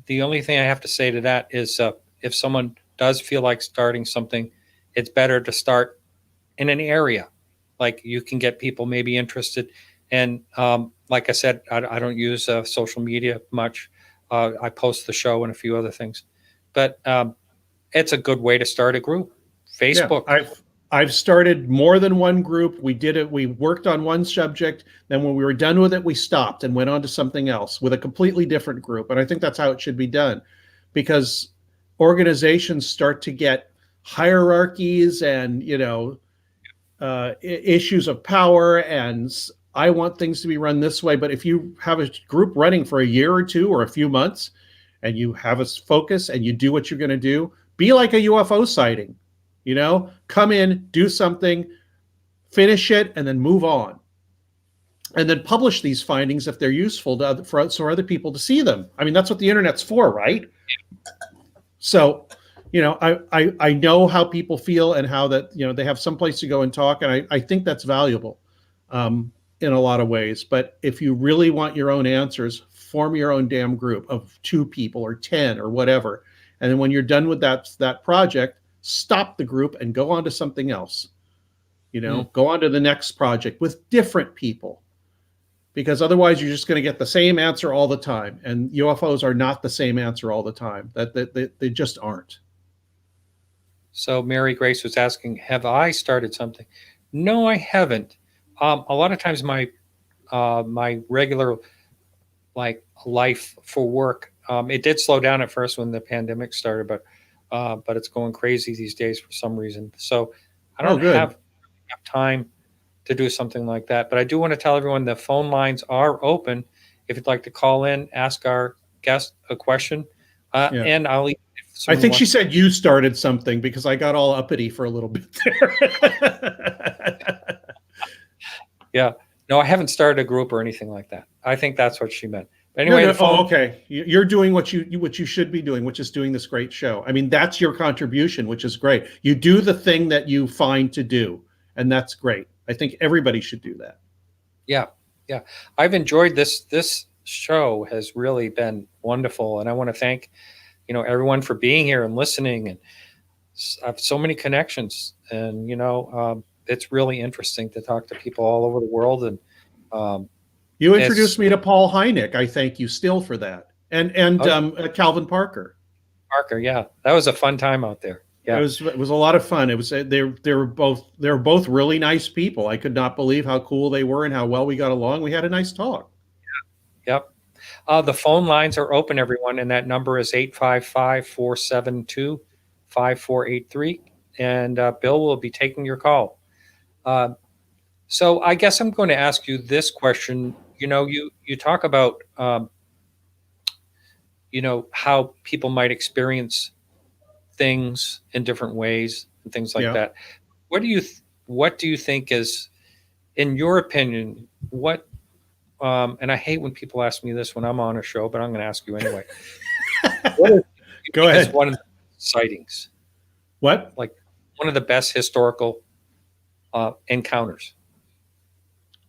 thing I have to say to that is, if someone does feel like starting something, it's better to start in an area. Like, you can get people maybe interested And like I said, I don't use social media much. I post the show and a few other things, but it's a good way to start a group. Yeah, Facebook. I've started more than one group. We did it. We worked on one subject. Then when we were done with it, we stopped and went on to something else with a completely different group. And I think that's how it should be done, because organizations start to get hierarchies and, issues of power, and I want things to be run this way. But if you have a group running for a year or two or a few months, and you have a focus and you do what you're going to do, be like a UFO sighting. Come in, do something, finish it, and then move on. And then publish these findings if they're useful for other people to see them. I mean, that's what the internet's for, right? So, I know how people feel and how that, they have some place to go and talk. And I think that's valuable in a lot of ways. But if you really want your own answers, form your own damn group of 2 people or 10 or whatever. And then when you're done with that project, stop the group and go on to something else. Go on to the next project with different people, because otherwise you're just going to get the same answer all the time. And UFOs are not the same answer all the time. That they just aren't. So Mary Grace was asking, have I started something? No, I haven't. A lot of times my regular life for work, it did slow down at first when the pandemic started, but it's going crazy these days for some reason. So I don't have time to do something like that. But I do want to tell everyone the phone lines are open. If you'd like to call in, ask our guest a question, and I'll. I think she said you started something, because I got all uppity for a little bit there. Yeah. No, I haven't started a group or anything like that. I think that's what she meant. But anyway, okay. You're doing what you should be doing, which is doing this great show. I mean, that's your contribution, which is great. You do the thing that you find to do, and that's great. I think everybody should do that. Yeah. Yeah. I've enjoyed this. This show has really been wonderful. And I want to thank, everyone for being here and listening. And I have so many connections, and, it's really interesting to talk to people all over the world. And you introduced me to Paul Hynek. I thank you still for that. And Calvin Parker. Yeah. That was a fun time out there. Yeah. It was a lot of fun. It was they were both really nice people. I could not believe how cool they were and how well we got along. We had a nice talk. Yep. The phone lines are open, everyone, and that number is 855-472-5483. And Bill will be taking your call. So I guess I'm going to ask you this question. You talk about, how people might experience things in different ways and things like that. What do you think is, in your opinion, what? And I hate when people ask me this when I'm on a show, but I'm going to ask you anyway. Go ahead. One of the sightings. What? Like one of the best historical encounters.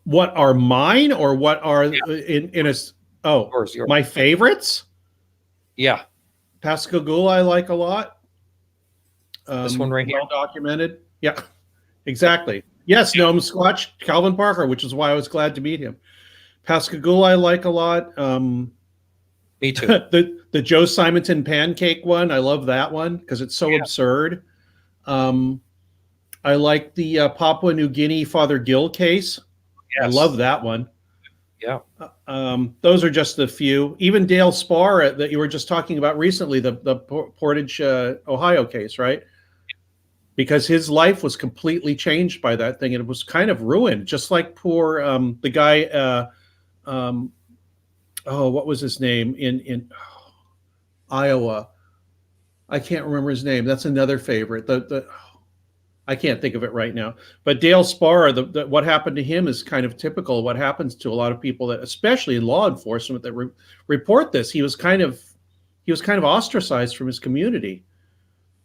What are mine, or what are in a? Oh, yours. My favorites. Yeah. Pascagoula, I like a lot. This one right here. Well documented. Yeah, exactly. Yes, Gnome Squatch, Calvin Parker, which is why I was glad to meet him. Pascagoula, I like a lot. Me too. the Joe Simonton pancake one, I love that one because it's so absurd. I like the Papua New Guinea Father Gill case. Yes. I love that one. Yeah. Those are just a few. Even Dale Spar that you were just talking about recently, the Portage, Ohio case, right? Because his life was completely changed by that thing, and it was kind of ruined, just like poor the guy. What was his name in Iowa? I can't remember his name. That's another favorite. I can't think of it right now. But Dale Spar, what happened to him is kind of typical of what happens to a lot of people that, especially in law enforcement, that report this. He was kind of ostracized from his community,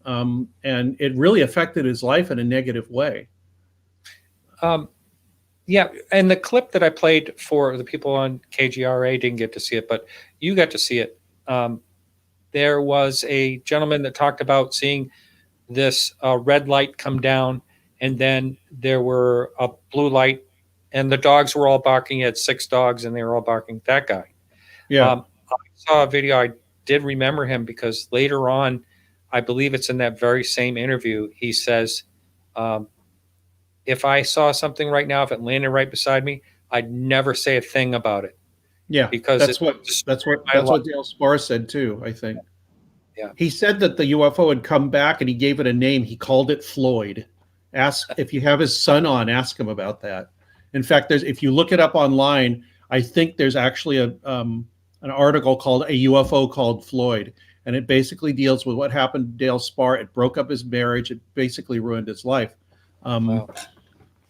and it really affected his life in a negative way. Yeah, and the clip that I played for the people on KGRA didn't get to see it, but you got to see it. There was a gentleman that talked about seeing this red light come down, and then there were a blue light and the dogs were all barking. He had 6 dogs, and they were all barking. That guy. Yeah. I saw a video. I did remember him because later on, I believe it's in that very same interview, he says, if I saw something right now, if it landed right beside me, I'd never say a thing about it Yeah. because That's it what destroyed my that's life. what Dale Spar said too, I think. Yeah. He said that the UFO had come back and he gave it a name. He called it Floyd. Ask if you have his son on, ask him about that. In fact, there's if you look it up online, I think there's actually an article called A UFO Called Floyd, and it basically deals with what happened to Dale Spar. It broke up his marriage. It basically ruined his life. Wow.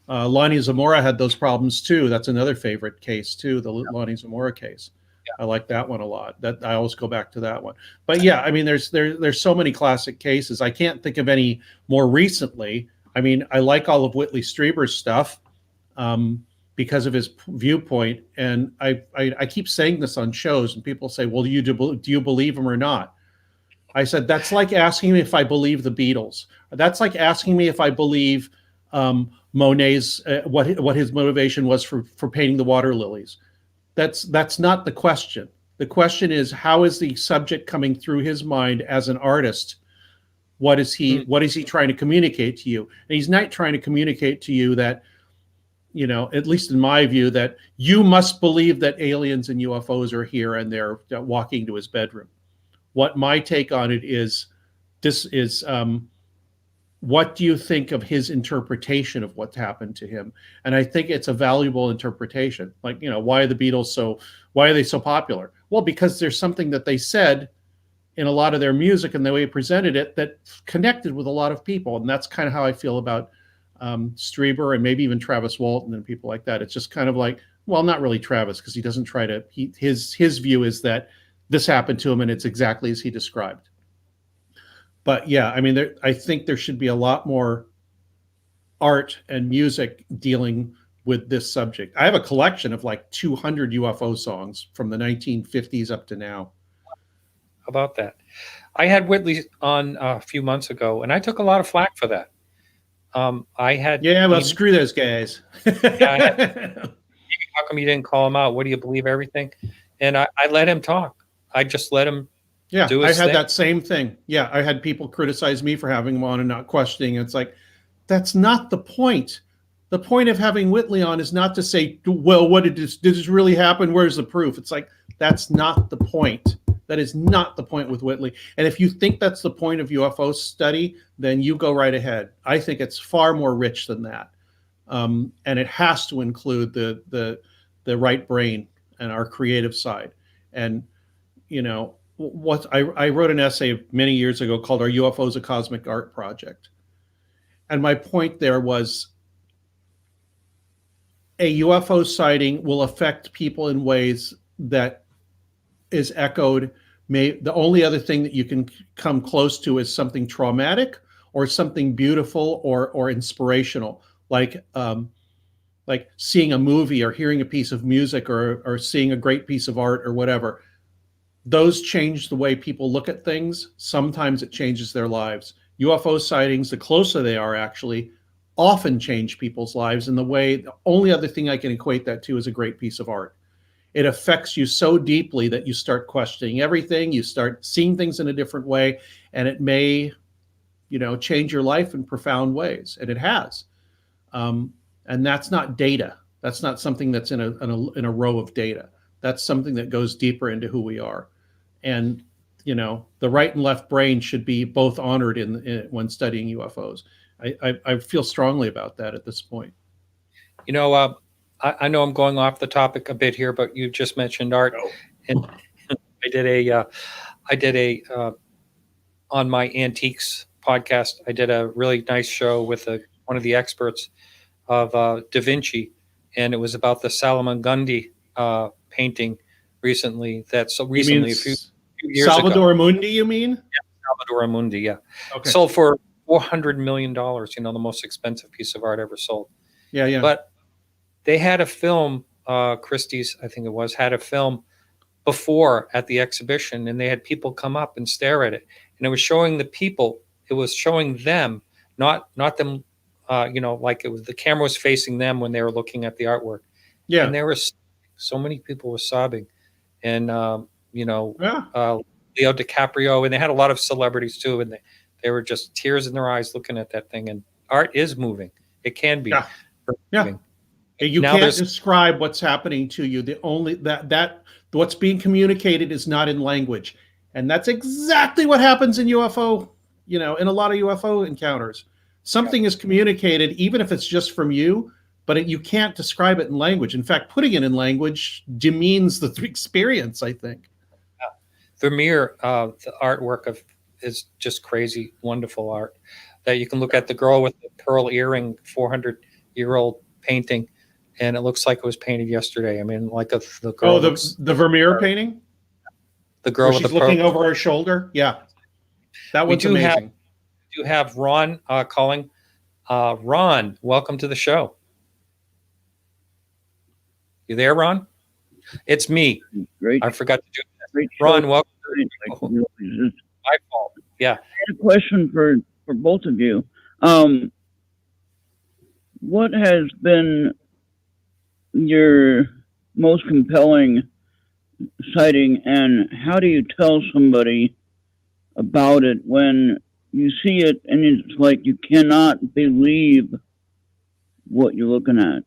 Lonnie Zamora had those problems too. That's another favorite case too, the Lonnie Zamora case. I like that one a lot. That I always go back to that one. But yeah, I mean, there's so many classic cases. I can't think of any more recently. I mean, I like all of Whitley Strieber's stuff because of his viewpoint, and I keep saying this on shows, and people say, "Well, do you believe him or not?" I said that's like asking me if I believe the Beatles. That's like asking me if I believe Monet's what his motivation was for painting the water lilies. That's not the question. The question is, how is the subject coming through his mind as an artist? What is he trying to communicate to you? And he's not trying to communicate to you that, you know, at least in my view, that you must believe that aliens and UFOs are here and they're walking to his bedroom. What my take on it is, this is what do you think of his interpretation of what's happened to him? And I think it's a valuable interpretation. Like, you know, why are they so popular? Well, because there's something that they said in a lot of their music and the way he presented it that connected with a lot of people. And that's kind of how I feel about Strieber and maybe even Travis Walton and people like that. It's just kind of like, well, not really Travis, because he doesn't try to, his view is that this happened to him and it's exactly as he described. But yeah, I mean, I think there should be a lot more art and music dealing with this subject. I have a collection of like 200 UFO songs from the 1950s up to now. How about that? I had Whitley on a few months ago, and I took a lot of flack for that. Screw those guys. How come you didn't call him out? What do you believe everything? And I let him talk. I just let him. Yeah, I had that same thing. Yeah, I had people criticize me for having him on and not questioning. It's like, that's not the point. The point of having Whitley on is not to say, well, did this really happen? Where's the proof? It's like, that's not the point. That is not the point with Whitley. And if you think that's the point of UFO study, then you go right ahead. I think it's far more rich than that. And it has to include the right brain and our creative side. And, you know, I wrote an essay many years ago called "Are UFOs a Cosmic Art Project?" And my point there was a UFO sighting will affect people in ways that is echoed. The only other thing that you can come close to is something traumatic or something beautiful or inspirational, like seeing a movie or hearing a piece of music or seeing a great piece of art or whatever. Those change the way people look at things. Sometimes it changes their lives. UFO sightings, the closer they are actually, often change people's lives in the only other thing I can equate that to is a great piece of art. It affects you so deeply that you start questioning everything, you start seeing things in a different way, and it may, you know, change your life in profound ways, and it has. And that's not data. That's not something that's in a row of data. That's something that goes deeper into who we are. And, you know, the right and left brain should be both honored when studying UFOs. I feel strongly about that at this point. You know, I know I'm going off the topic a bit here, but you just mentioned art. No. And I did a on my antiques podcast, I did a really nice show with one of the experts of Da Vinci, and it was about the Salamangundi painting recently. A few years Salvador ago. Mundi, you mean? Yeah, Salvador Mundi, yeah. Okay. Sold for $400 million, you know, the most expensive piece of art ever sold. Yeah, yeah. But they had a film, Christie's, I think it was, had a film before at the exhibition, and they had people come up and stare at it. And it was showing the people, it was showing them, not them like it was the camera was facing them when they were looking at the artwork, and Yeah. there was so many people were sobbing, and Yeah. Leo DiCaprio, and they had a lot of celebrities too, and they were just tears in their eyes looking at that thing. And art is moving; it can be Yeah. Yeah. moving. You Now can't there's describe what's happening to you. The only that what's being communicated is not in language. And that's exactly what happens in UFO, in a lot of UFO encounters. Something is communicated, even if it's just from you, but you can't describe it in language. In fact, putting it in language demeans the experience, I think. Vermeer, the artwork is just crazy, wonderful art that you can look at. The girl with the pearl earring, 400-year-old painting, and it looks like it was painted yesterday. I mean, the girl. Oh, looks, the Vermeer painting, the girl where with she's the pearl. looking over her shoulder. Yeah, that one's amazing. We do have Ron calling. Ron, welcome to the show. You there, Ron? It's me. Great. I forgot to do that. Great Ron, show. welcome. It's My fault. Yeah. I had a question for both of you. What has been your most compelling sighting, and how do you tell somebody about it when you see it and it's like you cannot believe what you're looking at?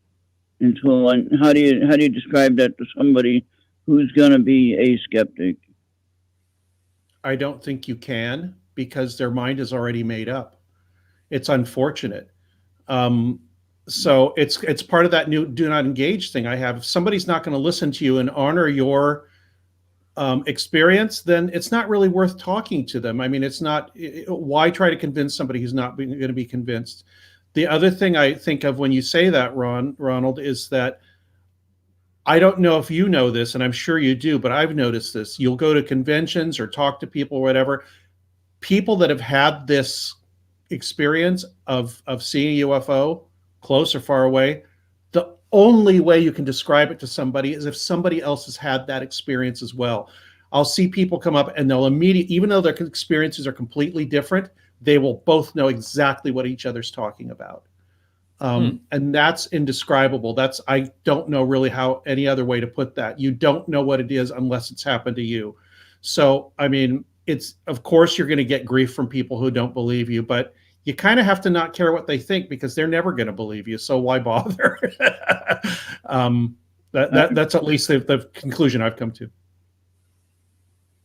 And so, how do you describe that to somebody who's going to be a skeptic? I don't think you can, because their mind is already made up. It's unfortunate. So it's part of that new do not engage thing I have. If somebody's not going to listen to you and honor your experience, then it's not really worth talking to them. I mean, it's not. Why try to convince somebody who's not going to be convinced? The other thing I think of when you say that, Ronald, is that I don't know if you know this, and I'm sure you do, but I've noticed this. You'll go to conventions or talk to people or whatever. People that have had this experience of seeing a UFO, close or far away, the only way you can describe it to somebody is if somebody else has had that experience as well. I'll see people come up and they'll immediately, even though their experiences are completely different, they will both know exactly what each other's talking about. And that's indescribable. I don't know really how any other way to put that. You don't know what it is unless it's happened to you. So, I mean, of course you're going to get grief from people who don't believe you, but you kind of have to not care what they think, because they're never going to believe you. So why bother? That's at least the conclusion I've come to.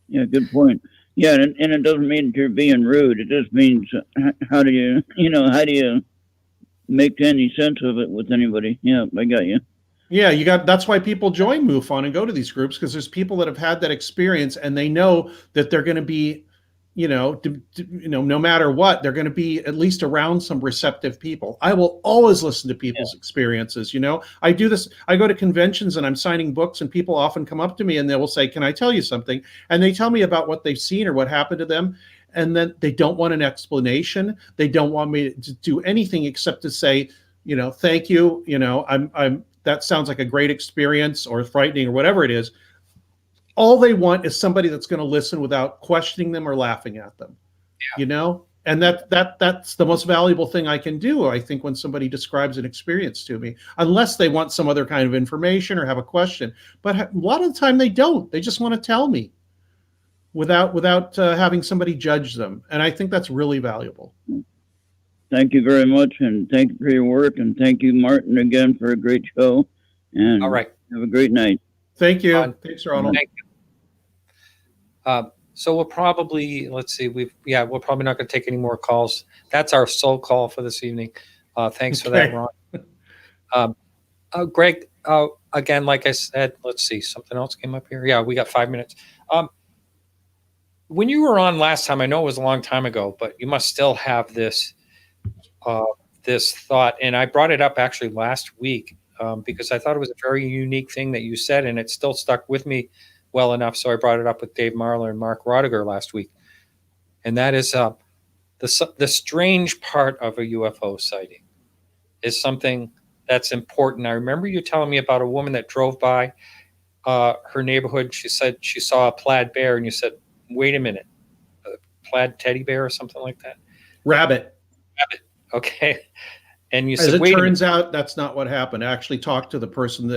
Yeah, good point. Yeah, and it doesn't mean you're being rude. It just means how do you make any sense of it with anybody? Yeah, I got you. Yeah, that's why people join MUFON and go to these groups, because there's people that have had that experience and they know that they're going to be, no matter what, they're going to be at least around some receptive people. I will always listen to people's experiences. I do this. I go to conventions and I'm signing books, and people often come up to me and they will say, "Can I tell you something?" And they tell me about what they've seen or what happened to them. And then they don't want an explanation. They don't want me to do anything except to say, thank you. That sounds like a great experience, or frightening, or whatever it is. All they want is somebody that's going to listen without questioning them or laughing at them. And that's the most valuable thing I can do, I think, when somebody describes an experience to me, unless they want some other kind of information or have a question. But a lot of the time they don't. They just want to tell me without having somebody judge them. And I think that's really valuable. Thank you very much, and thank you for your work, and thank you, Martin, again, for a great show. And all right. Have a great night. Thank you. Thanks, Ronald. Thank you. So we'll probably, let's see, we're probably not going to take any more calls. That's our sole call for this evening. Thanks for that, Ron. Greg, again, like I said, let's see, something else came up here. Yeah, we got 5 minutes. When you were on last time, I know it was a long time ago, but you must still have this thought. And I brought it up actually last week because I thought it was a very unique thing that you said, and it still stuck with me well enough. So I brought it up with Dave Marler and Mark Rodiger last week. And that is the strange part of a UFO sighting is something that's important. I remember you telling me about a woman that drove by her neighborhood. She said she saw a plaid bear, and you said, wait a minute, a plaid teddy bear or something like that? Rabbit. Okay. And you As said, it wait a minute. turns out, that's not what happened. I actually talked to the person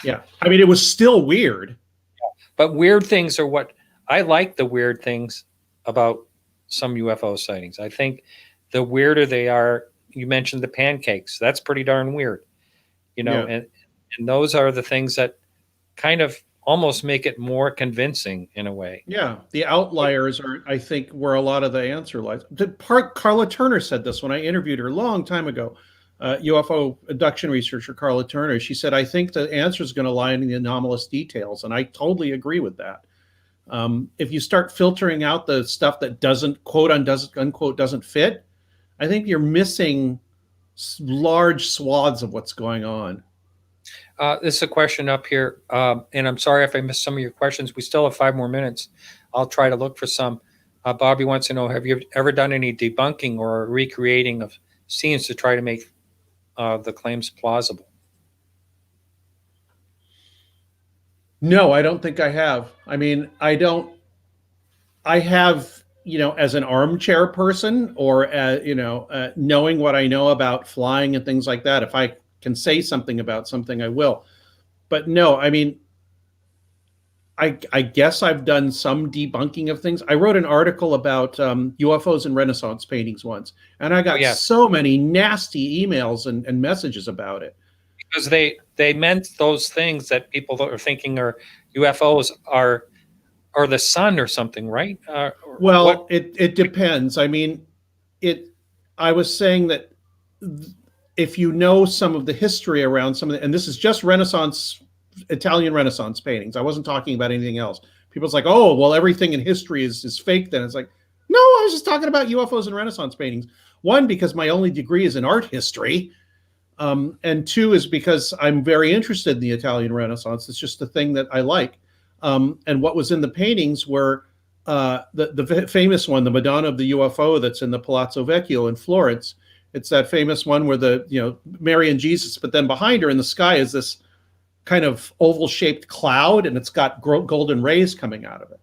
yeah. I mean, it was still weird. But weird things are what I like. The weird things about some UFO sightings. I think the weirder they are, you mentioned the pancakes. That's pretty darn weird, Yeah. and those are the things that kind of almost make it more convincing in a way. Yeah, the outliers are, I think, where a lot of the answer lies. Carla Turner said this when I interviewed her a long time ago. UFO abduction researcher Carla Turner. She said, "I think the answer is going to lie in the anomalous details," and I totally agree with that. If you start filtering out the stuff that doesn't unquote doesn't fit, I think you're missing large swaths of what's going on. This is a question up here, and I'm sorry if I missed some of your questions. We still have 5 more minutes. I'll try to look for some. Bobby wants to know, have you ever done any debunking or recreating of scenes to try to make the claims plausible? No, I don't think I have. I mean, I have, as an armchair person, or, knowing what I know about flying and things like that. If I can say something about something, I will. But no, I mean, I guess I've done some debunking of things. I wrote an article about UFOs and Renaissance paintings once, and I got so many nasty emails and messages about it. Because they meant those things that people are thinking are UFOs are the sun or something, right? Well, it depends. I mean, I was saying that if you know some of the history around some of the, and this is just Italian Renaissance paintings. I wasn't talking about anything else. People's like, oh, well, everything in history is fake then. It's like, no, I was just talking about UFOs and Renaissance paintings. One, because my only degree is in art history. And two is because I'm very interested in the Italian Renaissance. It's just a thing that I like. And what was in the paintings were the famous one, the Madonna of the UFO that's in the Palazzo Vecchio in Florence. It's that famous one where Mary and Jesus, but then behind her in the sky is this kind of oval-shaped cloud, and it's got golden rays coming out of it.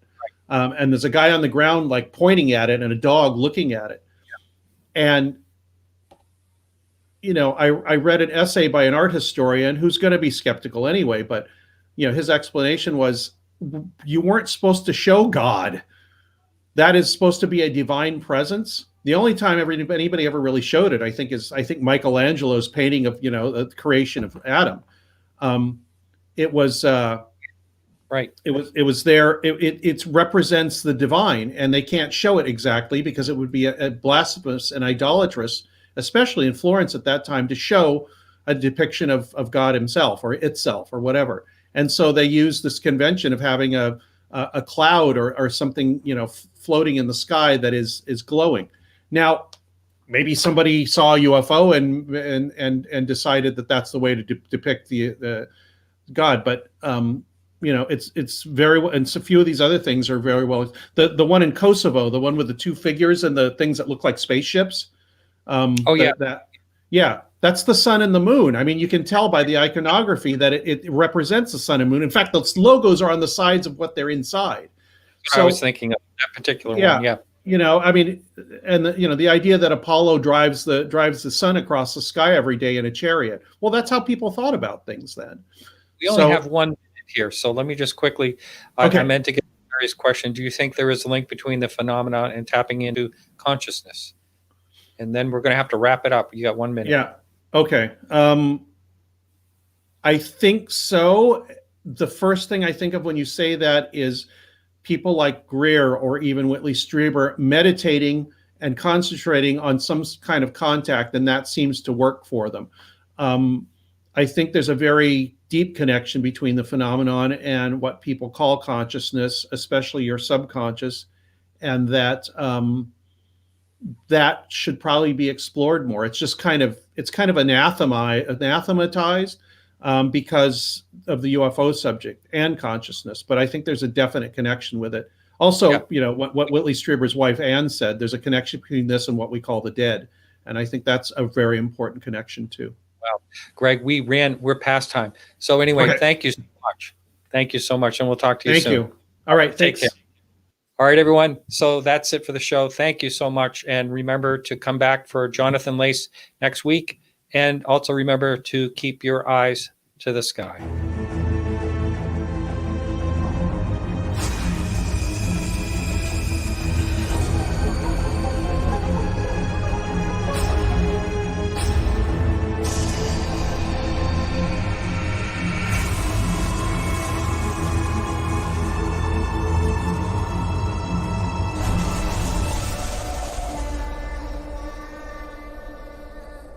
Right. And there's a guy on the ground like pointing at it and a dog looking at it. Yeah. And I read an essay by an art historian who's going to be skeptical anyway, but his explanation was, you weren't supposed to show God. That is supposed to be a divine presence. The only time anybody ever really showed it, I think Michelangelo's painting of the creation of Adam. It was right. It was there. It represents the divine, and they can't show it exactly because it would be a blasphemous and idolatrous, especially in Florence at that time, to show a depiction of God himself or itself or whatever. And so they use this convention of having a cloud or something, floating in the sky that is glowing. Now, maybe somebody saw a UFO and decided that that's the way to depict the God, but it's very well, and so a few of these other things are very well. The one in Kosovo, the one with the 2 figures and the things that look like spaceships. That's the sun and the moon. I mean, you can tell by the iconography that it represents the sun and moon. In fact, those logos are on the sides of what they're inside. So I was thinking of that particular one. Yeah. I mean, and the idea that Apollo drives the sun across the sky every day in a chariot. Well, that's how people thought about things then. We only have 1 minute here, so let me just quickly. Okay. I meant to get a serious question. Do you think there is a link between the phenomenon and tapping into consciousness? And then we're going to have to wrap it up. You got 1 minute. Yeah. Okay. I think so. The first thing I think of when you say that is people like Greer or even Whitley Strieber meditating and concentrating on some kind of contact, and that seems to work for them. I think there's a very deep connection between the phenomenon and what people call consciousness, especially your subconscious, and that that should probably be explored more. It's just kind of anathematized because of the UFO subject and consciousness. But I think there's a definite connection with it. Also, what Whitley Strieber's wife Anne said, there's a connection between this and what we call the dead. And I think that's a very important connection too. Wow. Greg, we're past time. So anyway, Thank you so much. Thank you so much. And we'll talk to you soon. Thank you. All right. Thanks. Take care. All right, everyone. So that's it for the show. Thank you so much. And remember to come back for Jonathan Lace next week. And also remember to keep your eyes to the sky.